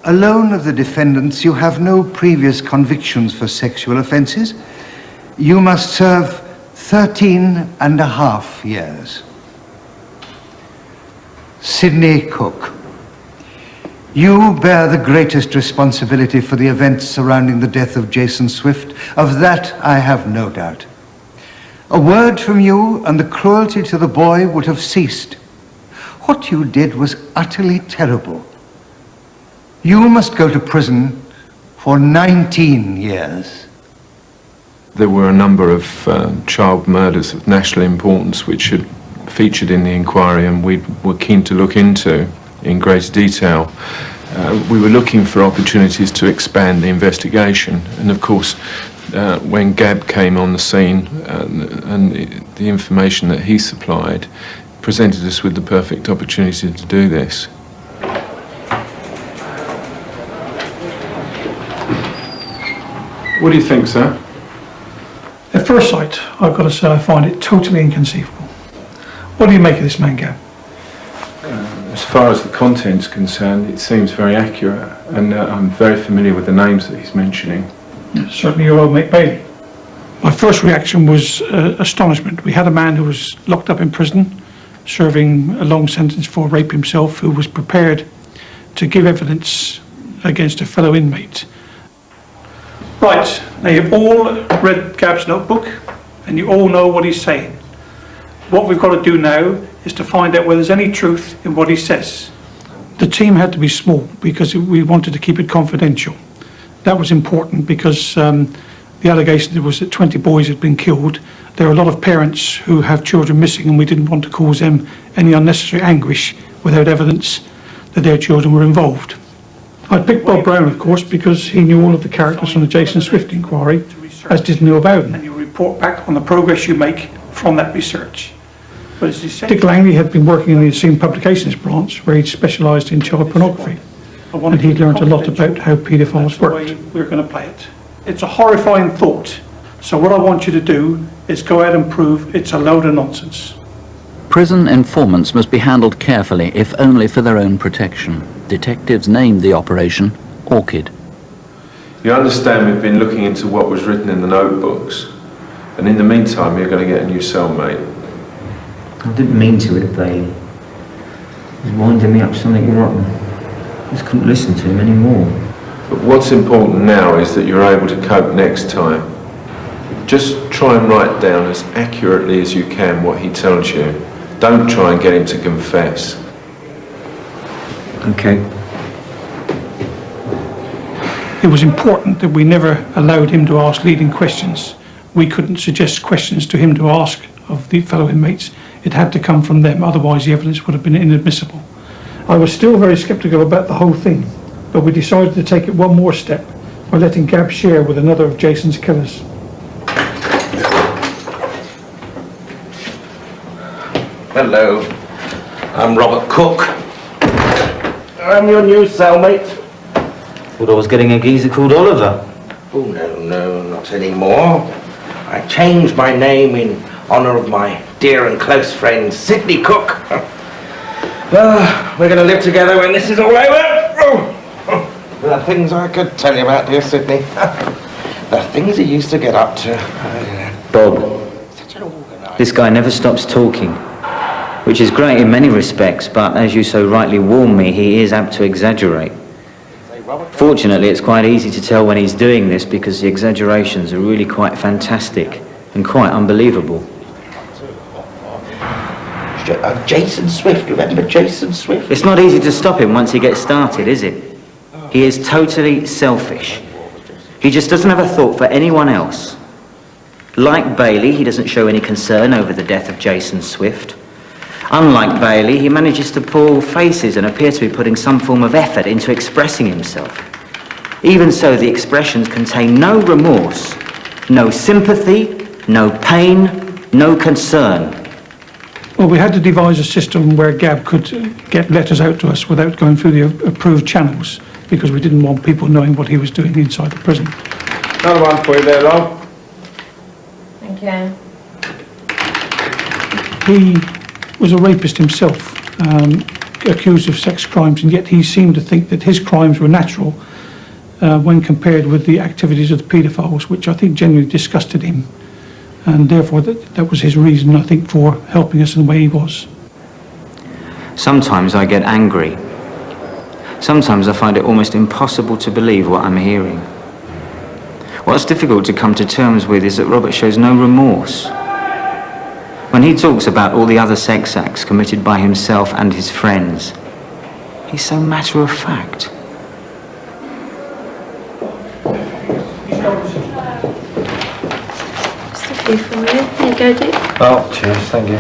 alone of the defendants, you have no previous convictions for sexual offences. You must serve 13.5 years. Sidney Cook, you bear the greatest responsibility for the events surrounding the death of Jason Swift. Of that I have no doubt. A word from you and the cruelty to the boy would have ceased. What you did was utterly terrible. You must go to prison for 19 years. There were a number of child murders of national importance which had featured in the inquiry, and we were keen to look into in greater detail. We were looking for opportunities to expand the investigation, and of course when Gabb came on the scene and the information that he supplied presented us with the perfect opportunity to do this. What do you think, sir? At first sight, I've got to say I find it totally inconceivable. What do you make of this man, Gabb? As far as the content's concerned, it seems very accurate, and I'm very familiar with the names that he's mentioning. Certainly your old mate Bailey. My first reaction was astonishment. We had a man who was locked up in prison, serving a long sentence for rape himself, who was prepared to give evidence against a fellow inmate. Right, now you've all read Gabb's notebook, and you all know what he's saying. What we've got to do now is to find out whether there's any truth in what he says. The team had to be small because we wanted to keep it confidential. That was important because the allegation was that 20 boys had been killed. There are a lot of parents who have children missing, and we didn't want to cause them any unnecessary anguish without evidence that their children were involved. I picked Bob Brown, of course, because he knew all of the characters from the Jason Swift inquiry, as did Neil Bowden. report back on the progress you make from that research. But as he said, Dick Langley had been working in the same publications branch where he specialised in child pornography. And he'd learned a lot about how paedophiles worked. We're going to play it. It's a horrifying thought. So what I want you to do is go out and prove it's a load of nonsense. Prison informants must be handled carefully, if only for their own protection. Detectives named the operation Orchid. You understand we've been looking into what was written in the notebooks, and in the meantime you're going to get a new cellmate. I didn't mean to with it, Bailey. He was winding me up something rotten. I just couldn't listen to him anymore. But what's important now is that you're able to cope next time. Just try and write down as accurately as you can what he tells you. Don't try and get him to confess. Okay. It was important that we never allowed him to ask leading questions. We couldn't suggest questions to him to ask of the fellow inmates. It had to come from them, otherwise the evidence would have been inadmissible. I was still very sceptical about the whole thing, but we decided to take it one more step by letting Gab share with another of Jason's killers. Hello, I'm Robert Cook. I'm your new cellmate. Thought I was getting a geezer called Oliver. Oh, no, not anymore. I changed my name in honour of my dear and close friend, Sidney Cook. We're going to live together when this is all over. There are things I could tell you about, dear Sidney. The things he used to get up to. Bob, this guy never stops talking, which is great in many respects, but as you so rightly warn me, he is apt to exaggerate. Fortunately, it's quite easy to tell when he's doing this because the exaggerations are really quite fantastic and quite unbelievable. Jason Swift, remember Jason Swift? It's not easy to stop him once he gets started, is it? He is totally selfish. He just doesn't have a thought for anyone else. Like Bailey, he doesn't show any concern over the death of Jason Swift. Unlike Bailey, he manages to pull faces and appear to be putting some form of effort into expressing himself. Even so, the expressions contain no remorse, no sympathy, no pain, no concern. Well, we had to devise a system where Gab could get letters out to us without going through the approved channels, because we didn't want people knowing what he was doing inside the prison. Another one for you there, Lon. Thank you. He was a rapist himself, accused of sex crimes, and yet he seemed to think that his crimes were natural when compared with the activities of the paedophiles, which I think genuinely disgusted him. And therefore that was his reason, I think, for helping us in the way he was. Sometimes I get angry. Sometimes I find it almost impossible to believe what I'm hearing. What's difficult to come to terms with is that Robert shows no remorse. When he talks about all the other sex acts committed by himself and his friends, he's so matter-of-fact. Just a few from you. There you go, Dick. Oh, cheers, thank you.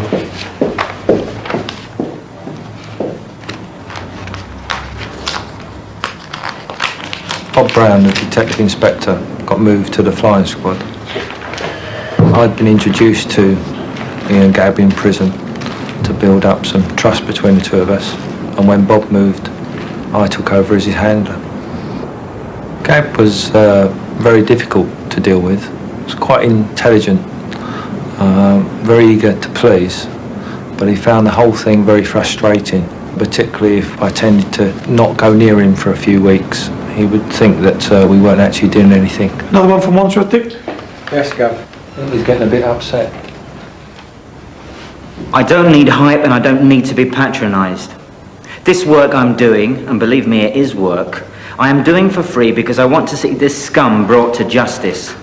Bob Brown, the detective inspector, got moved to the flying squad. I'd been introduced to Ian Gab in prison to build up some trust between the two of us, and when Bob moved, I took over as his handler. Gab was very difficult to deal with. He was quite intelligent, very eager to please, but he found the whole thing very frustrating, particularly if I tended to not go near him for a few weeks. He would think that we weren't actually doing anything. Another one from Wandsworth, Dick? Yes, Gav. I think he's getting a bit upset. I don't need hype and I don't need to be patronised. This work I'm doing, and believe me, it is work, I am doing for free because I want to see this scum brought to justice.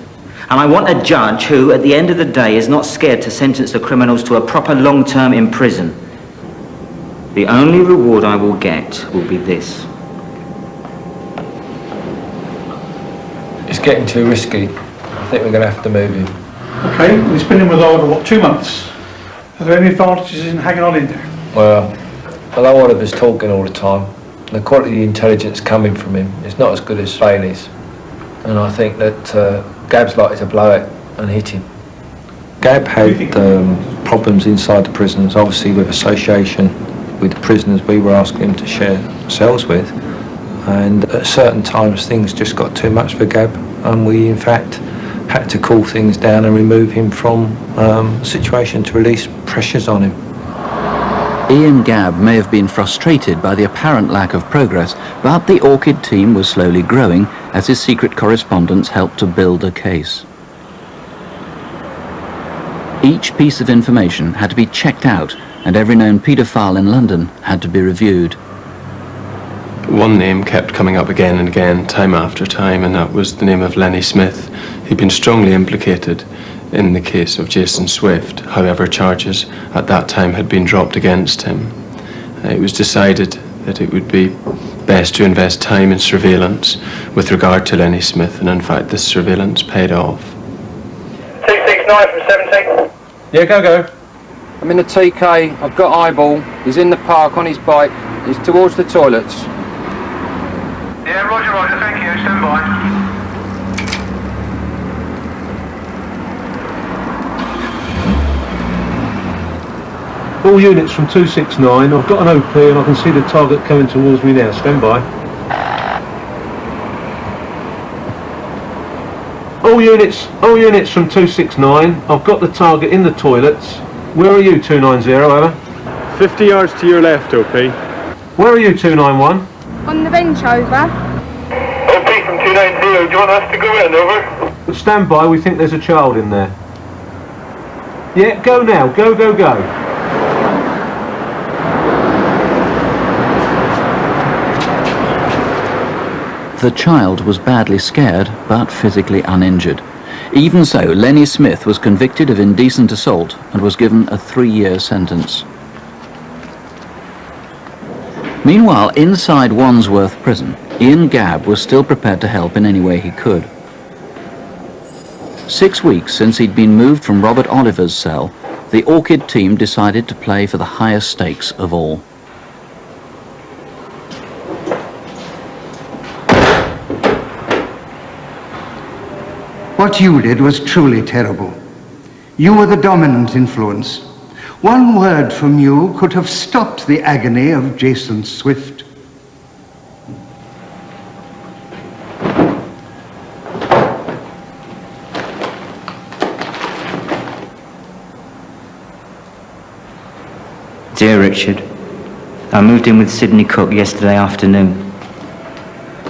And I want a judge who, at the end of the day, is not scared to sentence the criminals to a proper long term in prison. The only reward I will get will be this. It's getting too risky. I think we're going to have to move him. Okay, we've been in with Oliver, what, 2 months? Are there any advantages in hanging on in there? Well, although Oliver's talking all the time, the quality of intelligence coming from him is not as good as Bailey's. And I think that Gab's likely to blow it and hit him. Gab had problems inside the prisons, obviously with association with the prisoners we were asking him to share cells with, and at certain times things just got too much for Gab, and we in fact had to cool things down and remove him from the situation to release pressures on him. Ian Gabb may have been frustrated by the apparent lack of progress, but the Orchid team was slowly growing as his secret correspondence helped to build a case. Each piece of information had to be checked out, and every known paedophile in London had to be reviewed. One name kept coming up again and again, time after time, and that was the name of Lenny Smith. He'd been strongly implicated in the case of Jason Swift. However, charges at that time had been dropped against him. It was decided that it would be best to invest time in surveillance with regard to Lenny Smith, and in fact this surveillance paid off. 269 from 17. Yeah, go. I'm in the TK, I've got Eyeball, he's in the park on his bike, he's towards the toilets. Yeah, roger, thank you, stand by. All units from 269, I've got an OP and I can see the target coming towards me now, stand by. All units from 269, I've got the target in the toilets. Where are you, 290, over? 50 yards to your left, OP. Where are you, 291? On the bench, over. OP from 290, do you want us to go in, over? Stand by, we think there's a child in there. Yeah, go now, go. The child was badly scared, but physically uninjured. Even so, Lenny Smith was convicted of indecent assault and was given a 3-year sentence. Meanwhile, inside Wandsworth Prison, Ian Gabb was still prepared to help in any way he could. 6 weeks since he'd been moved from Robert Oliver's cell, the Orchid team decided to play for the highest stakes of all. What you did was truly terrible. You were the dominant influence. One word from you could have stopped the agony of Jason Swift. Dear Richard, I moved in with Sidney Cook yesterday afternoon.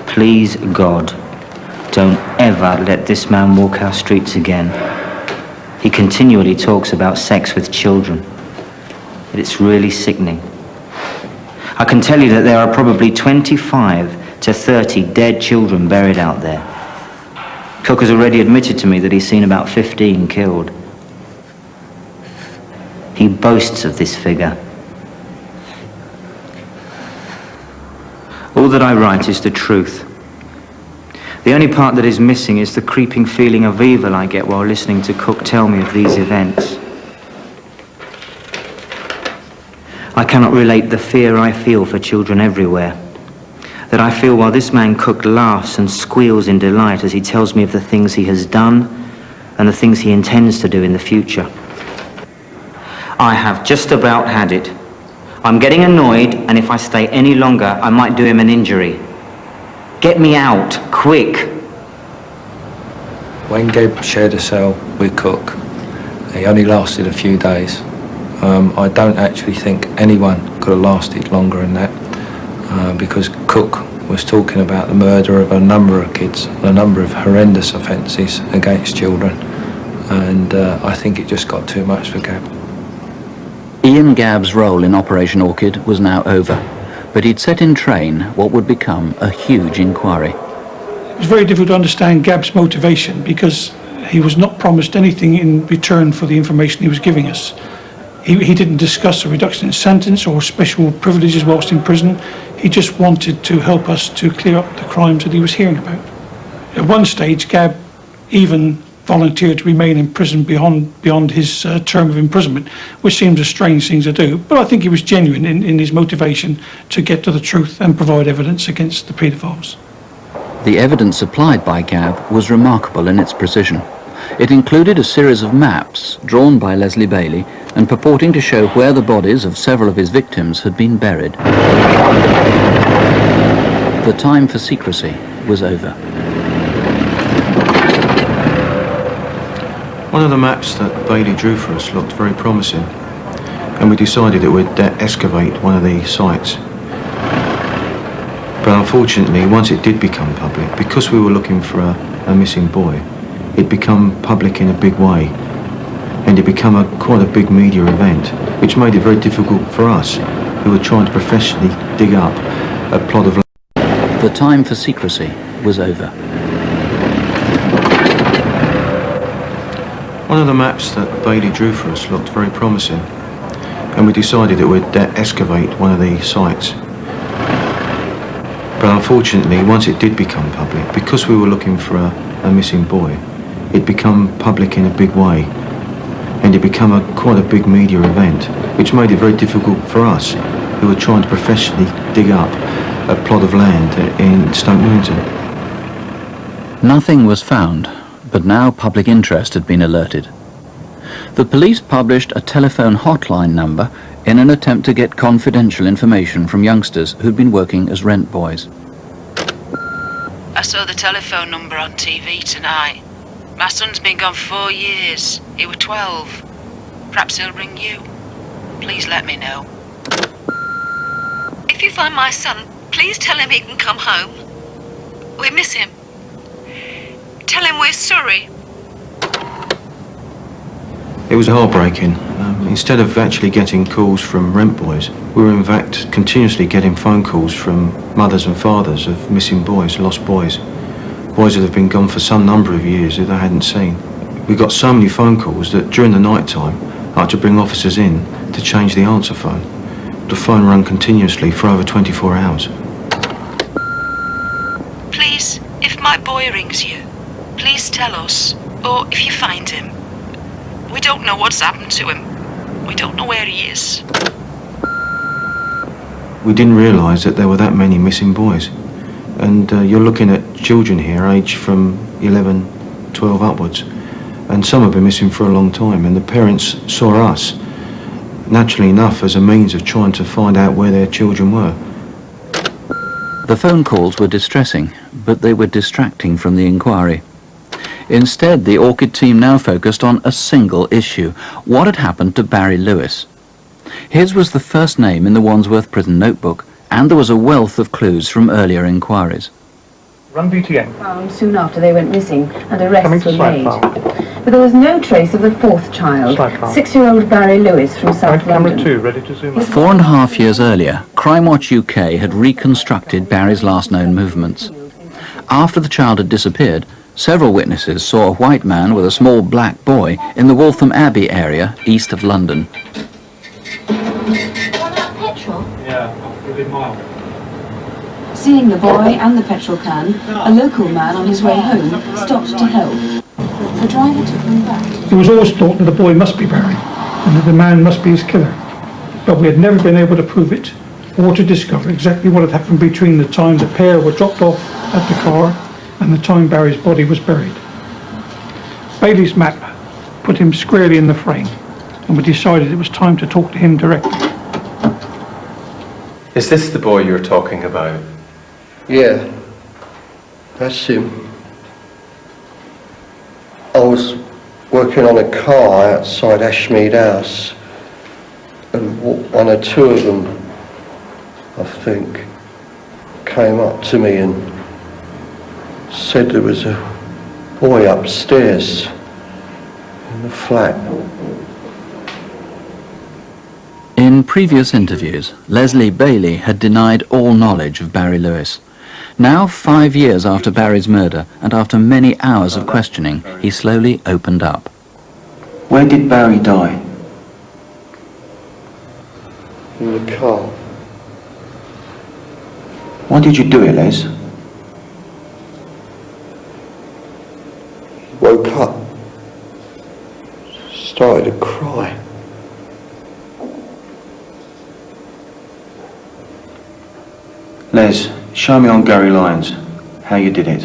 Please, God, don't ever let this man walk our streets again. He continually talks about sex with children. It's really sickening. I can tell you that there are probably 25 to 30 dead children buried out there. Cook has already admitted to me that he's seen about 15 killed. He boasts of this figure. All that I write is the truth. The only part that is missing is the creeping feeling of evil I get while listening to Cook tell me of these events. I cannot relate the fear I feel for children everywhere, that I feel while this man Cook laughs and squeals in delight as he tells me of the things he has done and the things he intends to do in the future. I have just about had it. I'm getting annoyed, and if I stay any longer, I might do him an injury. Get me out, quick. When Gabe shared a cell with Cook, he only lasted a few days. I don't actually think anyone could have lasted longer than that, because Cook was talking about the murder of a number of kids, a number of horrendous offences against children, and I think it just got too much for Gabe. Ian Gabb's role in Operation Orchid was now over, but he'd set in train what would become a huge inquiry. It was very difficult to understand Gabb's motivation because he was not promised anything in return for the information he was giving us. He didn't discuss a reduction in sentence or special privileges whilst in prison. He just wanted to help us to clear up the crimes that he was hearing about. At one stage, Gabb even volunteered to remain in prison beyond his term of imprisonment, which seems a strange thing to do, but I think he was genuine in his motivation to get to the truth and provide evidence against the paedophiles. The evidence supplied by Gabb was remarkable in its precision. It included a series of maps drawn by Leslie Bailey and purporting to show where the bodies of several of his victims had been buried. The time for secrecy was over. One of the maps that Bailey drew for us looked very promising, and we decided that we'd excavate one of the sites. But unfortunately, once it did become public, because we were looking for a missing boy, it became public in a big way, and it became quite a big media event, which made it very difficult for us, who were trying to professionally dig up a plot of land. The time for secrecy was over. One of the maps that Bailey drew for us looked very promising, and we decided that we'd excavate one of the sites. But unfortunately, once it did become public, because we were looking for a missing boy, it became public in a big way, and it became quite a big media event, which made it very difficult for us, who were trying to professionally dig up a plot of land in Stoke Newington. Nothing was found, but now public interest had been alerted. The police published a telephone hotline number in an attempt to get confidential information from youngsters who'd been working as rent boys. I saw the telephone number on TV tonight. My son's been gone 4 years. He was 12. Perhaps he'll ring you. Please let me know. If you find my son, please tell him he can come home. We miss him. Tell him we're sorry. It was heartbreaking. Instead of actually getting calls from rent boys, we were in fact continuously getting phone calls from mothers and fathers of missing boys, lost boys. Boys that have been gone for some number of years who they hadn't seen. We got so many phone calls that during the night time I had to bring officers in to change the answer phone. The phone rang continuously for over 24 hours. Please, if my boy rings you, please tell us. Or if you find him. We don't know what's happened to him. We don't know where he is. We didn't realise that there were that many missing boys. And you're looking at children here, aged from 11, 12 upwards. And some have been missing for a long time. And the parents saw us, naturally enough, as a means of trying to find out where their children were. The phone calls were distressing, but they were distracting from the inquiry. Instead, the Orchid team now focused on a single issue: what had happened to Barry Lewis. His was the first name in the Wandsworth prison notebook, and there was a wealth of clues from earlier inquiries. Run VTN. Found soon after they went missing, and arrests were made. File. But there was no trace of the fourth child, 6-year-old Barry Lewis from South London. Camera 2, ready to zoom in. 4.5 years earlier, Crimewatch UK had reconstructed Barry's last known movements. After the child had disappeared, several witnesses saw a white man with a small black boy in the Waltham Abbey area east of London. Petrol? Yeah, within mile. Seeing the boy and the petrol can, a local man on his way home stopped to help. The driver took them back. It was always thought that the boy must be Barry, and that the man must be his killer. But we had never been able to prove it, or to discover exactly what had happened between the time the pair were dropped off at the car and the time Barry's body was buried. Bailey's map put him squarely in the frame, and we decided it was time to talk to him directly. Is this the boy you're talking about? Yeah, that's him. I was working on a car outside Ashmead House, and one or two of them, I think, came up to me and said there was a boy upstairs in the flat. In previous interviews, Leslie Bailey had denied all knowledge of Barry Lewis. Now, 5 years after Barry's murder, and after many hours of questioning, he slowly opened up. Where did Barry die? In the car. Why did you do it, Les? Woke up. Started to cry. Les, show me on Gary Lyons how you did it.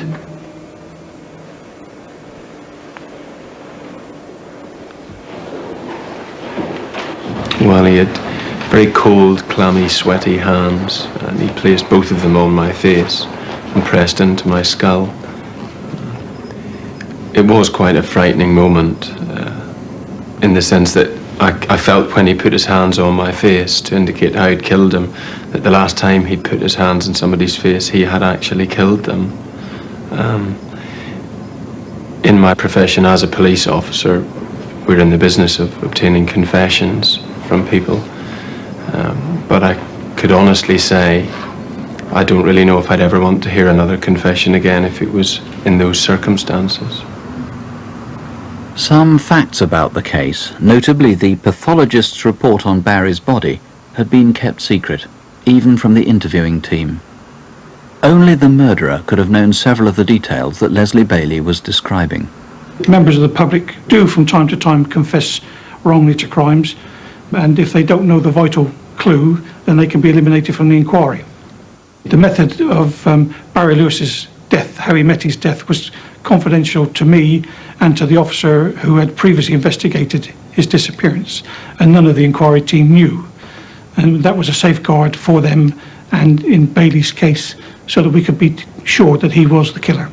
He had very cold, clammy, sweaty hands, and he placed both of them on my face and pressed into my skull. It was quite a frightening moment, in the sense that I felt when he put his hands on my face to indicate how he'd killed him, that the last time he'd put his hands on somebody's face, he had actually killed them. In my profession as a police officer, we're in the business of obtaining confessions from people. But I could honestly say, I don't really know if I'd ever want to hear another confession again if it was in those circumstances. Some facts about the case, notably the pathologist's report on Barry's body, had been kept secret, even from the interviewing team. Only the murderer could have known several of the details that Leslie Bailey was describing. Members of the public do from time to time confess wrongly to crimes, and if they don't know the vital clue, then they can be eliminated from the inquiry. The method of Barry Lewis's death, how he met his death, was confidential to me and to the officer who had previously investigated his disappearance, and none of the inquiry team knew. And that was a safeguard for them and in Bailey's case, so that we could be sure that he was the killer.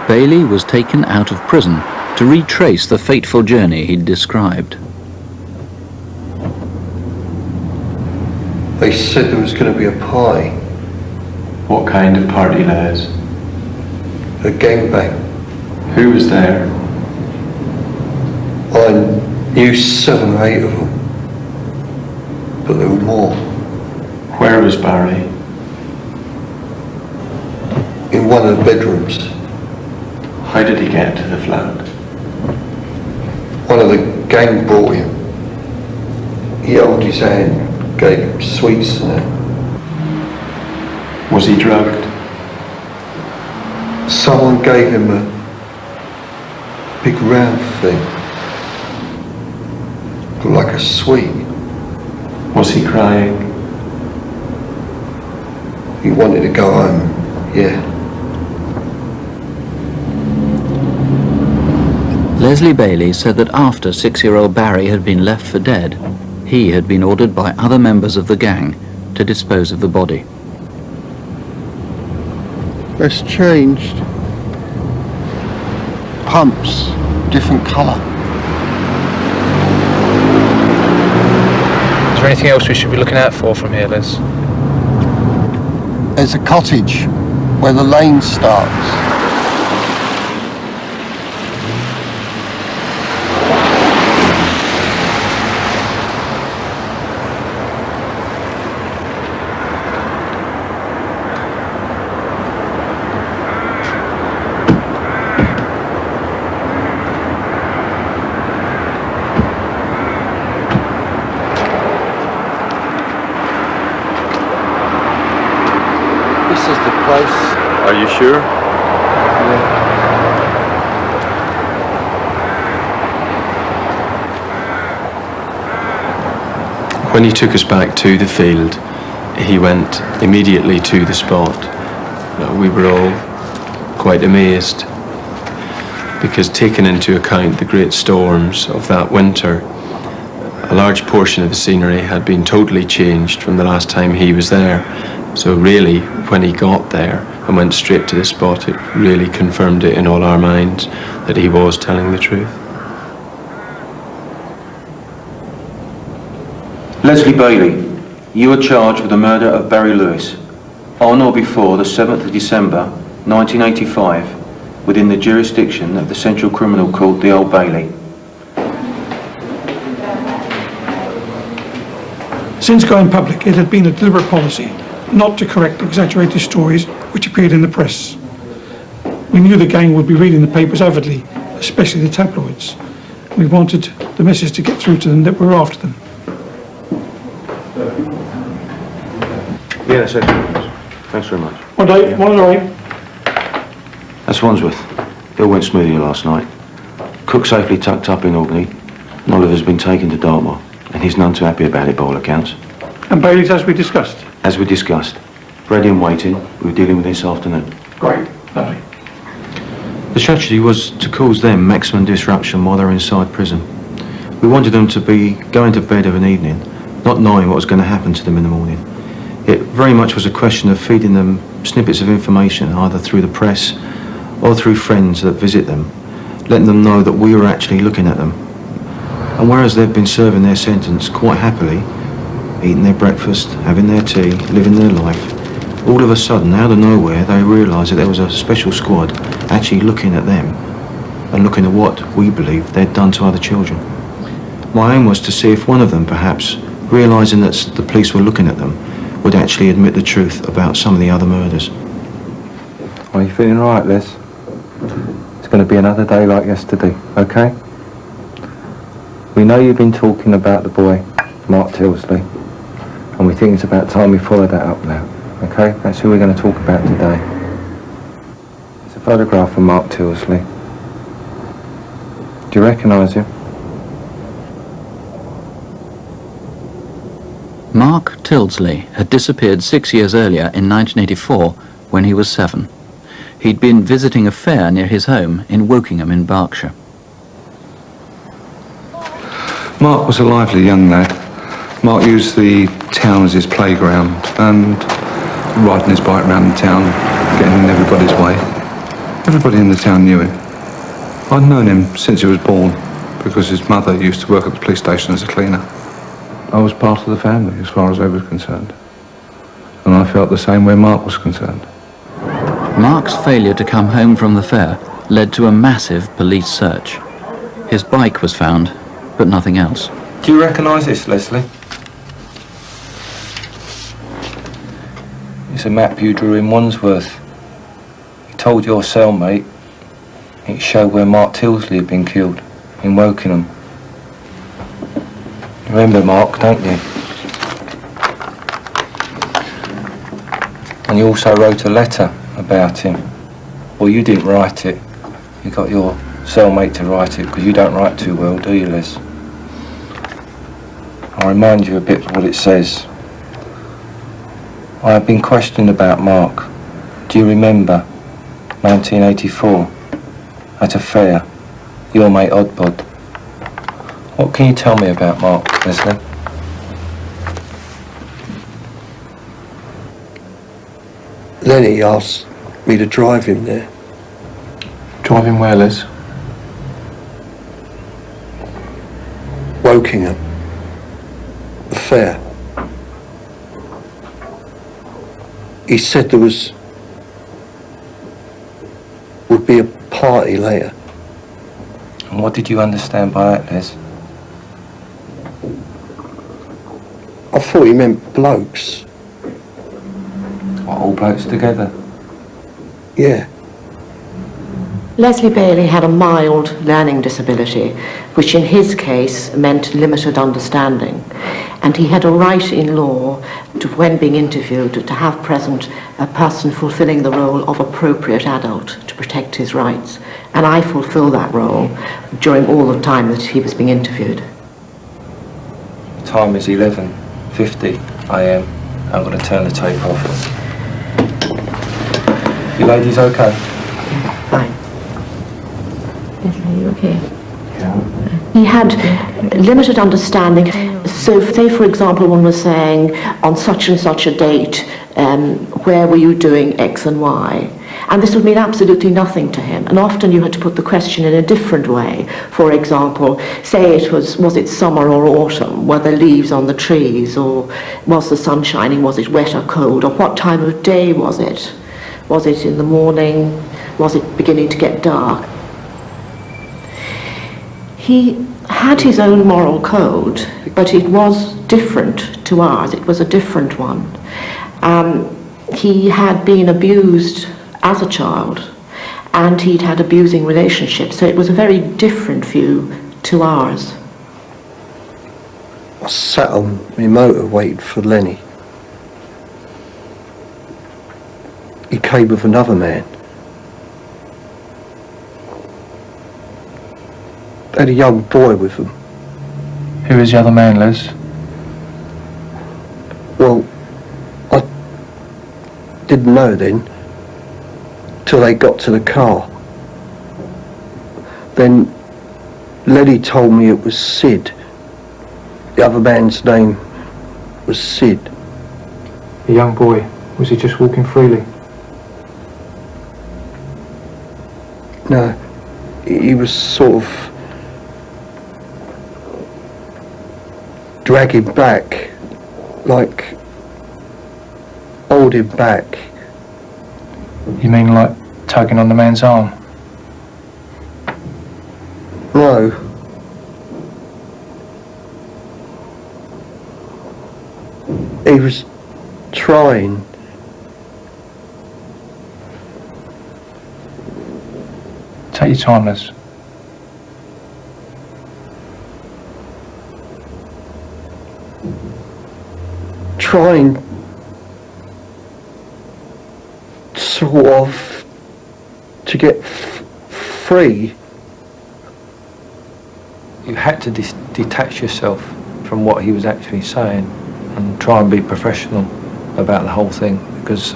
Bailey was taken out of prison to retrace the fateful journey he'd described. They said there was going to be a party. What kind of party, Les? A gangbang. Who was there? I knew 7 or 8 of them, but there were more. Where was Barry? In one of the bedrooms. How did he get to the flat? One of the gang brought him. He held his hand, gave him sweets and that. Was he drugged? Someone gave him a big round thing, like a sweet. Was he crying? He wanted to go home, yeah. Leslie Bailey said that after 6-year-old Barry had been left for dead, he had been ordered by other members of the gang to dispose of the body. It's changed. Pumps, different colour. Is there anything else we should be looking out for from here, Les? There's a cottage where the lane starts. Are you sure? When he took us back to the field, he went immediately to the spot. We were all quite amazed, because taking into account the great storms of that winter, a large portion of the scenery had been totally changed from the last time he was there. So really, when he got there and went straight to the spot, it really confirmed it in all our minds that he was telling the truth. Leslie Bailey, you are charged with the murder of Barry Lewis on or before the 7th of December 1985 within the jurisdiction of the Central Criminal Court, the Old Bailey. Since going public, it had been a deliberate policy not to correct exaggerated stories which appeared in the press. We knew the gang would be reading the papers avidly, especially the tabloids. We wanted the message to get through to them that we're after them. Yeah, that's excellent. Thanks very much. One day, one day. That's Wandsworth. It all went smoothly last night. Cook safely tucked up in Albany. Oliver's been taken to Dartmoor, and he's none too happy about it by all accounts. And Bailey's as we discussed? As we discussed. Ready and waiting. We were dealing with this afternoon. Great. Lovely. The strategy was to cause them maximum disruption while they're inside prison. We wanted them to be going to bed of an evening, not knowing what was going to happen to them in the morning. It very much was a question of feeding them snippets of information, either through the press or through friends that visit them, letting them know that we were actually looking at them. And whereas they've been serving their sentence quite happily, eating their breakfast, having their tea, living their life, all of a sudden, out of nowhere, they realised that there was a special squad actually looking at them and looking at what we believed they'd done to other children. My aim was to see if one of them, perhaps, realising that the police were looking at them, would actually admit the truth about some of the other murders. Are you feeling all right, Liz? It's going to be another day like yesterday, okay? We know you've been talking about the boy, Mark Tilsley, and we think it's about time we follow that up now, okay? That's who we're going to talk about today. It's a photograph of Mark Tilsley. Do you recognise him? Mark Tilsley had disappeared 6 years earlier in 1984 when he was 7. He'd been visiting a fair near his home in Wokingham in Berkshire. Mark was a lively young lad. Mark used the town as his playground and riding his bike around the town, getting in everybody's way. Everybody in the town knew him. I'd known him since he was born because his mother used to work at the police station as a cleaner. I was part of the family as far as I was concerned. And I felt the same way Mark was concerned. Mark's failure to come home from the fair led to a massive police search. His bike was found, but nothing else. Do you recognise this, Leslie? It's a map you drew in Wandsworth. You told your cellmate it showed where Mark Tilsley had been killed, in Wokingham. You remember Mark, don't you? And you also wrote a letter about him. Well, you didn't write it. You got your cellmate to write it, because you don't write too well, do you, Liz? I'll remind you a bit of what it says. I have been questioned about Mark. Do you remember 1984 at a fair, your mate Oddbod? What can you tell me about Mark, Leslie? Lenny asked me to drive him there. Drive him where, Liz? Wokingham. The fair. He said there would be a party later. And what did you understand by that, Liz? I thought he meant blokes. What, all blokes together? Yeah. Leslie Bailey had a mild learning disability, which in his case meant limited understanding. And he had a right in law to, when being interviewed, to have present a person fulfilling the role of appropriate adult to protect his rights. And I fulfilled that role during all the time that he was being interviewed. The time is 11:50 AM. I'm going to turn the tape off. You ladies okay? Fine. Are you okay? He had limited understanding. So, say, for example, one was saying, on such and such a date, where were you doing X and Y? And this would mean absolutely nothing to him. And often you had to put the question in a different way. For example, say it was it summer or autumn? Were there leaves on the trees? Or was the sun shining? Was it wet or cold? Or what time of day was it? Was it in the morning? Was it beginning to get dark? He had his own moral code, but it was different to ours. It was a different one. He had been abused as a child, and he'd had abusing relationships, so it was a very different view to ours. I sat on my motor waiting for Lenny. He came with another man. They had a young boy with them. Who is the other man, Liz? Well, I didn't know then, till they got to the car. Then Letty told me it was Sid. The other man's name was Sid. A young boy, was he just walking freely? No, he was sort of dragging back, like holding back. You mean like tugging on the man's arm? No. He was trying. Take your time, Les. Trying sort of to get free. You had to detach yourself from what he was actually saying and try and be professional about the whole thing, because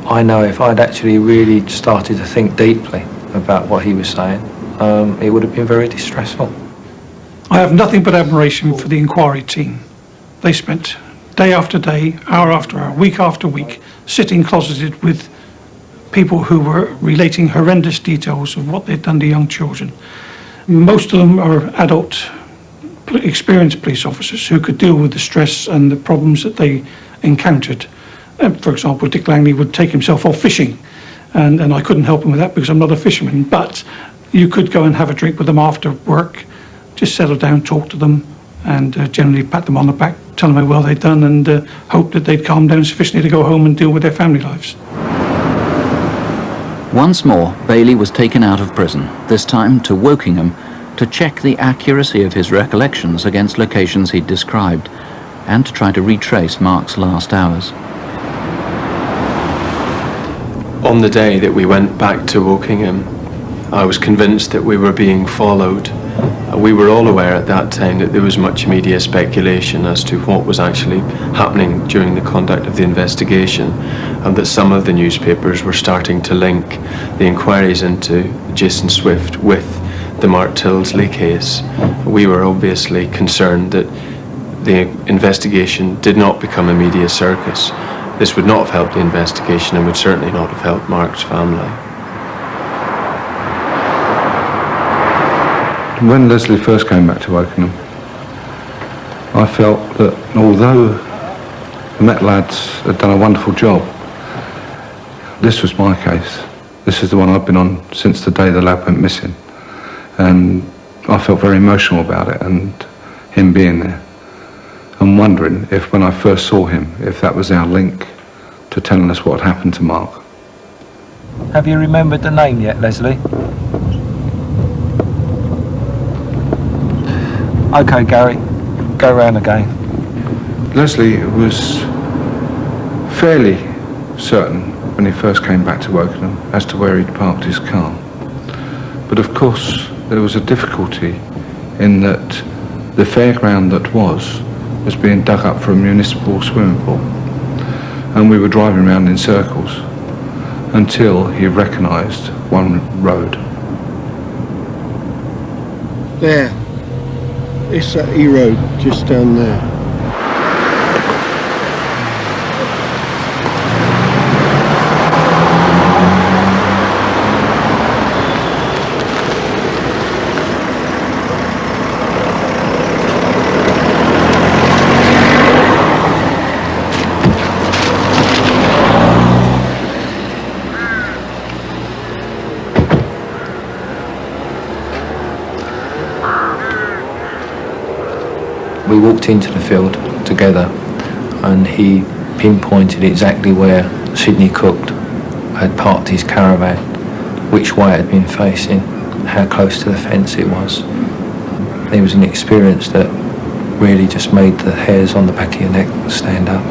I know if I'd actually really started to think deeply about what he was saying, it would have been very distressful. I have nothing but admiration for the inquiry team. They spent day after day, hour after hour, week after week, sitting closeted with people who were relating horrendous details of what they'd done to young children. Most of them are adult, experienced police officers who could deal with the stress and the problems that they encountered. For example, Dick Langley would take himself off fishing, and I couldn't help him with that because I'm not a fisherman, but you could go and have a drink with them after work, just settle down, talk to them, and generally pat them on the back, tell them how well they'd done, and hope that they'd calm down sufficiently to go home and deal with their family lives. Once more, Bailey was taken out of prison, this time to Wokingham, to check the accuracy of his recollections against locations he'd described, and to try to retrace Mark's last hours. On the day that we went back to Wokingham, I was convinced that we were being followed. We were all aware at that time that there was much media speculation as to what was actually happening during the conduct of the investigation, and that some of the newspapers were starting to link the inquiries into Jason Swift with the Mark Tilsley case. We were obviously concerned that the investigation did not become a media circus. This would not have helped the investigation and would certainly not have helped Mark's family. When Leslie first came back to Wokingham, I felt that although the Met lads had done a wonderful job, this was my case. This is the one I've been on since the day the lad went missing. And I felt very emotional about it and him being there. And wondering if when I first saw him, if that was our link to telling us what had happened to Mark. Have you remembered the name yet, Leslie? OK, Gary, go round again. Leslie was fairly certain when he first came back to Wokingham as to where he'd parked his car. But of course, there was a difficulty in that the fairground that was being dug up for a municipal swimming pool. And we were driving around in circles until he recognised one road. There. It's that E road just down there. We walked into the field together and he pinpointed exactly where Sidney Cook had parked his caravan, which way it had been facing, how close to the fence it was. It was an experience that really just made the hairs on the back of your neck stand up.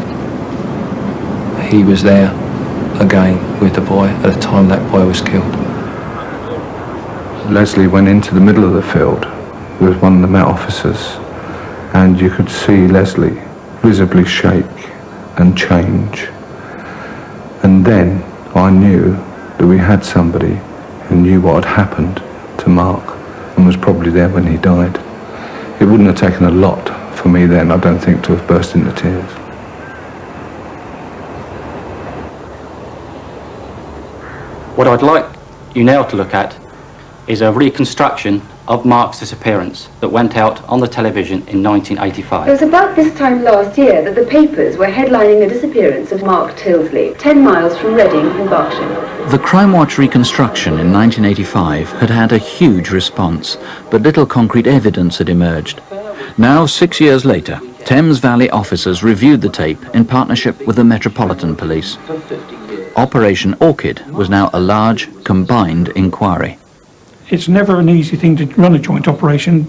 He was there again with the boy at the time that boy was killed. Leslie went into the middle of the field with one of the Met officers, and you could see Leslie visibly shake and change. And then I knew that we had somebody who knew what had happened to Mark and was probably there when he died. It wouldn't have taken a lot for me then, I don't think, to have burst into tears. What I'd like you now to look at is a reconstruction of Mark's disappearance that went out on the television in 1985. It was about this time last year that the papers were headlining the disappearance of Mark Tilsley, 10 miles from Reading in Berkshire. The Crimewatch reconstruction in 1985 had had a huge response, but little concrete evidence had emerged. Now, 6 years later, Thames Valley officers reviewed the tape in partnership with the Metropolitan Police. Operation Orchid was now a large, combined inquiry. It's never an easy thing to run a joint operation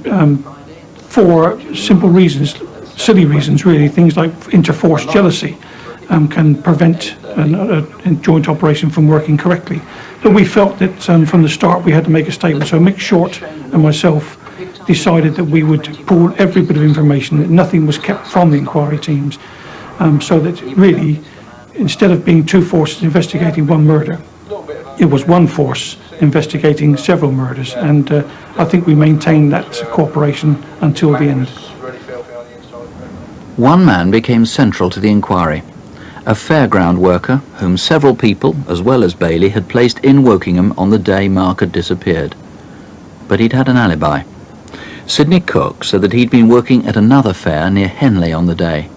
for simple reasons, silly reasons really. Things like interforce jealousy can prevent a joint operation from working correctly. But we felt that from the start we had to make a statement. So Mick Short and myself decided that we would pull every bit of information, that nothing was kept from the inquiry teams, so that really, instead of being two forces investigating one murder, it was one force investigating several murders, and I think we maintained that cooperation until the end. One man became central to the inquiry, a fairground worker whom several people, as well as Bailey, had placed in Wokingham on the day Mark had disappeared. But he'd had an alibi. Sidney Cook said that he'd been working at another fair near Henley on the day.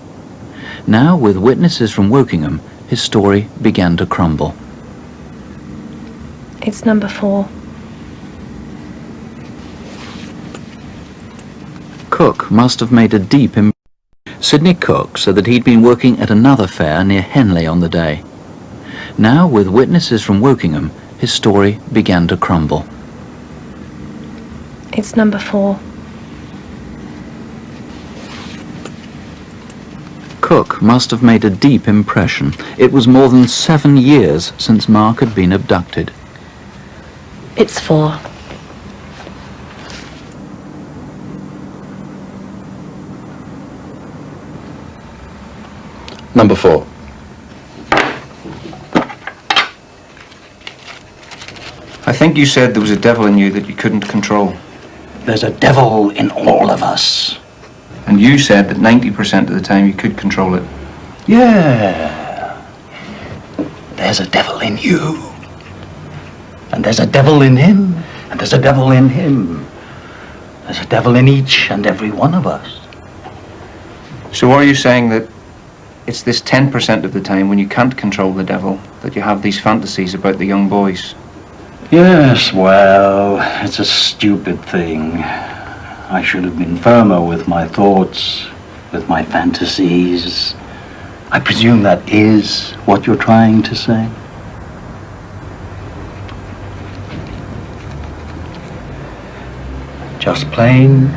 Now, with witnesses from Wokingham, his story began to crumble. It's number 4. Cook must have made a deep impression. Sidney Cook said that he'd been working at another fair near Henley on the day. Now, with witnesses from Wokingham, his story began to crumble. It's number 4. Cook must have made a deep impression. It was more than 7 years since Mark had been abducted. It's 4. Number 4. I think you said there was a devil in you that you couldn't control. There's a devil in all of us. And you said that 90% of the time you could control it. Yeah. There's a devil in you. And there's a devil in him. And there's a devil in him. There's a devil in each and every one of us. So are you saying that it's this 10% of the time when you can't control the devil that you have these fantasies about the young boys? Yes, well, it's a stupid thing. I should have been firmer with my thoughts, with my fantasies. I presume that is what you're trying to say? Just plain,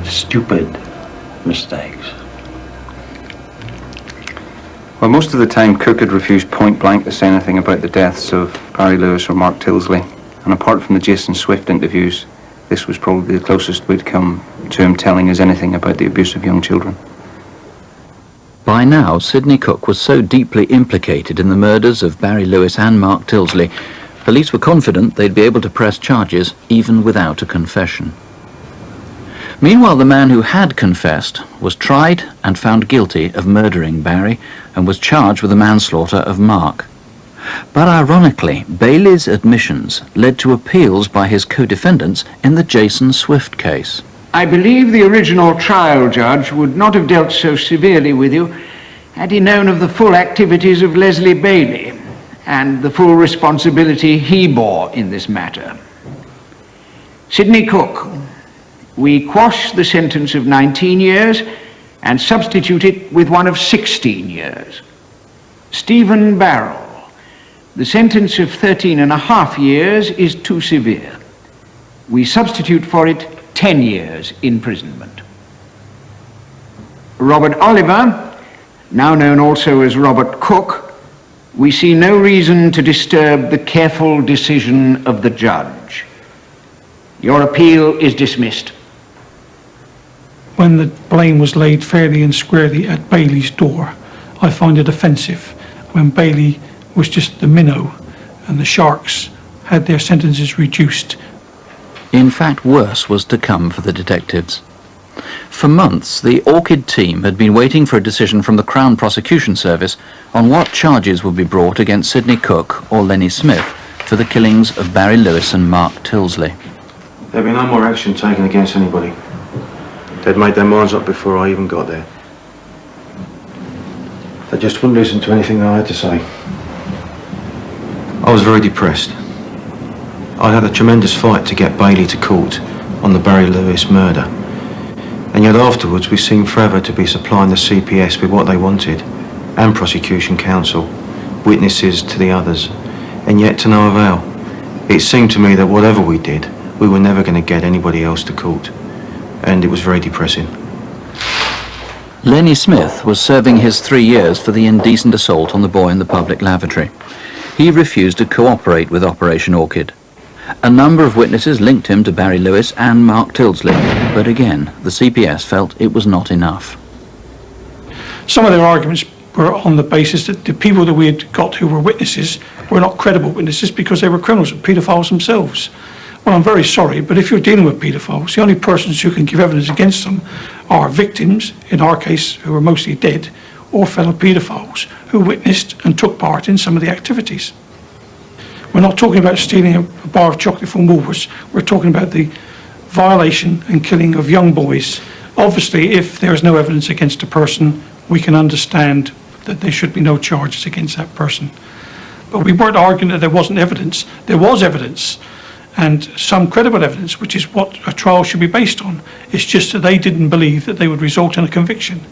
stupid mistakes. Well, most of the time Cook had refused point blank to say anything about the deaths of Barry Lewis or Mark Tilsley. And apart from the Jason Swift interviews, this was probably the closest we'd come to him telling us anything about the abuse of young children. By now, Sidney Cook was so deeply implicated in the murders of Barry Lewis and Mark Tilsley, police were confident they'd be able to press charges even without a confession. Meanwhile, the man who had confessed was tried and found guilty of murdering Barry and was charged with the manslaughter of Mark. But ironically, Bailey's admissions led to appeals by his co-defendants in the Jason Swift case. I believe the original trial judge would not have dealt so severely with you had he known of the full activities of Leslie Bailey and the full responsibility he bore in this matter. Sidney Cook, we quash the sentence of 19 years and substitute it with one of 16 years. Stephen Barrell, the sentence of 13.5 years is too severe. We substitute for it 10 years imprisonment. Robert Oliver, now known also as Robert Cook, we see no reason to disturb the careful decision of the judge. Your appeal is dismissed. When the blame was laid fairly and squarely at Bailey's door, I find it offensive when Bailey was just the minnow and the sharks had their sentences reduced In fact, worse was to come for the detectives. For months, the Orchid team had been waiting for a decision from the Crown Prosecution Service on what charges would be brought against Sidney Cook or Lenny Smith for the killings of Barry Lewis and Mark Tilsley. There'd be no more action taken against anybody. They'd made their minds up before I even got there. They just wouldn't listen to anything I had to say. I was very depressed. I'd had a tremendous fight to get Bailey to court on the Barry Lewis murder. And yet afterwards we seemed forever to be supplying the CPS with what they wanted, and prosecution counsel, witnesses to the others, and yet to no avail. It seemed to me that whatever we did, we were never going to get anybody else to court, and it was very depressing. Lenny Smith was serving his 3 years for the indecent assault on the boy in the public lavatory. He refused to cooperate with Operation Orchid. A number of witnesses linked him to Barry Lewis and Mark Tilsley, but again, the CPS felt it was not enough. Some of their arguments were on the basis that the people that we had got who were witnesses were not credible witnesses because they were criminals and paedophiles themselves. Well, I'm very sorry, but if you're dealing with paedophiles, the only persons who can give evidence against them are victims, in our case, who are mostly dead, or fellow paedophiles who witnessed and took part in some of the activities. We're not talking about stealing a bar of chocolate from Woolworths. We're talking about the violation and killing of young boys. Obviously, if there is no evidence against a person, we can understand that there should be no charges against that person. But we weren't arguing that there wasn't evidence. There was evidence, and some credible evidence, which is what a trial should be based on. It's just that they didn't believe that they would result in a conviction.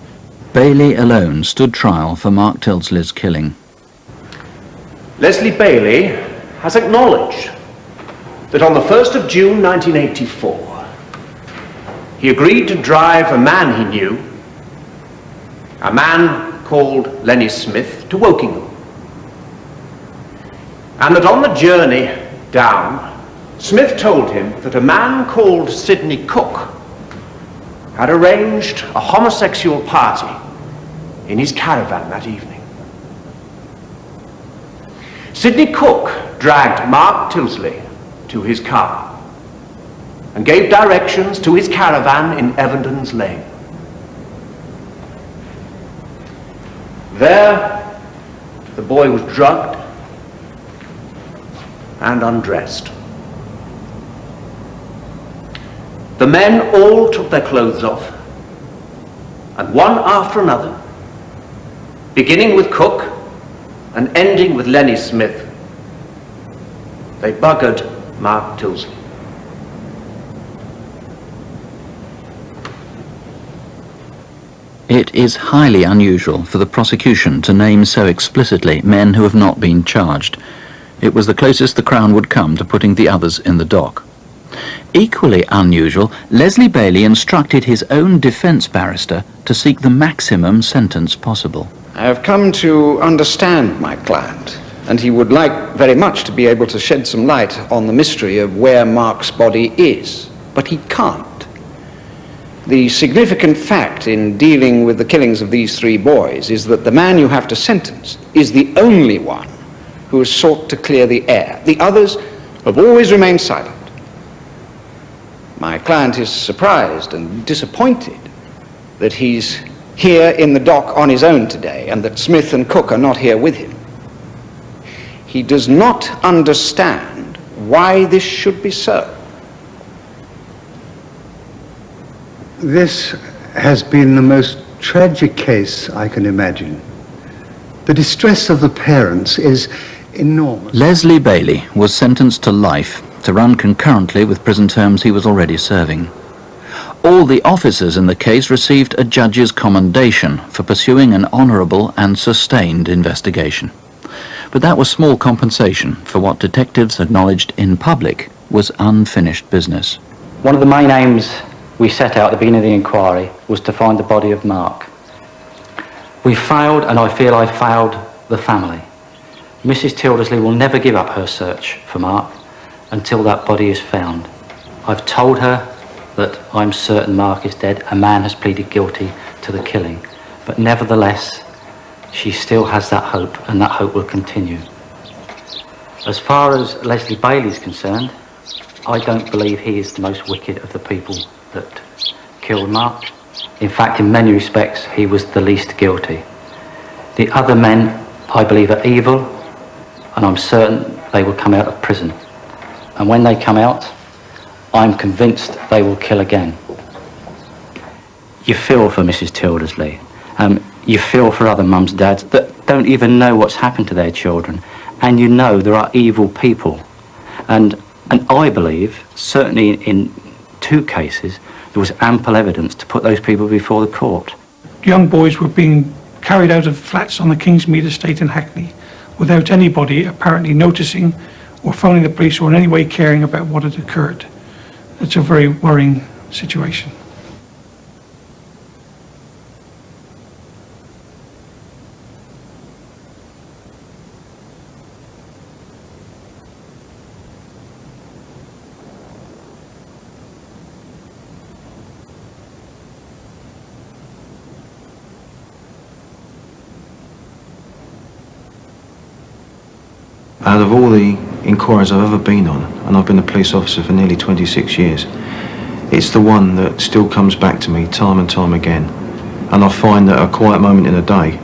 Bailey alone stood trial for Mark Tilsley's killing. Leslie Bailey has acknowledged that on the 1st of June 1984, he agreed to drive a man he knew, a man called Lenny Smith, to Wokingham. And that on the journey down, Smith told him that a man called Sidney Cook had arranged a homosexual party in his caravan that evening. Sidney Cook dragged Mark Tilsley to his car and gave directions to his caravan in Evandon's Lane. There, the boy was drugged and undressed. The men all took their clothes off, and one after another, beginning with Cook and ending with Lenny Smith, they buggered Mark Tilsley. It is highly unusual for the prosecution to name so explicitly men who have not been charged. It was the closest the Crown would come to putting the others in the dock. Equally unusual, Leslie Bailey instructed his own defence barrister to seek the maximum sentence possible. I have come to understand my client, and he would like very much to be able to shed some light on the mystery of where Mark's body is, but he can't. The significant fact in dealing with the killings of these 3 boys is that the man you have to sentence is the only one who has sought to clear the air. The others have always remained silent. My client is surprised and disappointed that he's here in the dock on his own today and that Smith and Cook are not here with him. He does not understand why this should be so. This has been the most tragic case I can imagine. The distress of the parents is enormous. Leslie Bailey was sentenced to life to run concurrently with prison terms he was already serving. All the officers in the case received a judge's commendation for pursuing an honourable and sustained investigation. But that was small compensation for what detectives acknowledged in public was unfinished business. One of the main aims we set out at the beginning of the inquiry was to find the body of Mark. We failed, and I feel I failed the family. Mrs. Tilsley will never give up her search for Mark until that body is found. I've told her that I'm certain Mark is dead. A man has pleaded guilty to the killing. But nevertheless, she still has that hope, and that hope will continue. As far as Leslie Bailey is concerned, I don't believe he is the most wicked of the people that killed Mark. In fact, in many respects, he was the least guilty. The other men, I believe, are evil, and I'm certain they will come out of prison. And when they come out, I'm convinced they will kill again. You feel for Mrs. Tildersley. You feel for other mums and dads that don't even know what's happened to their children. And you know there are evil people. And I believe, certainly in 2 cases, there was ample evidence to put those people before the court. Young boys were being carried out of flats on the Kingsmead estate in Hackney without anybody apparently noticing or phoning the police or in any way caring about what had occurred. It's a very worrying situation. Out of all the inquiries I've ever been on, and I've been a police officer for nearly 26 years, it's the one that still comes back to me time and time again. And I find that at a quiet moment in the day,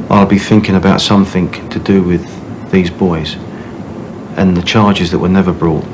I'll be thinking about something to do with these boys and the charges that were never brought.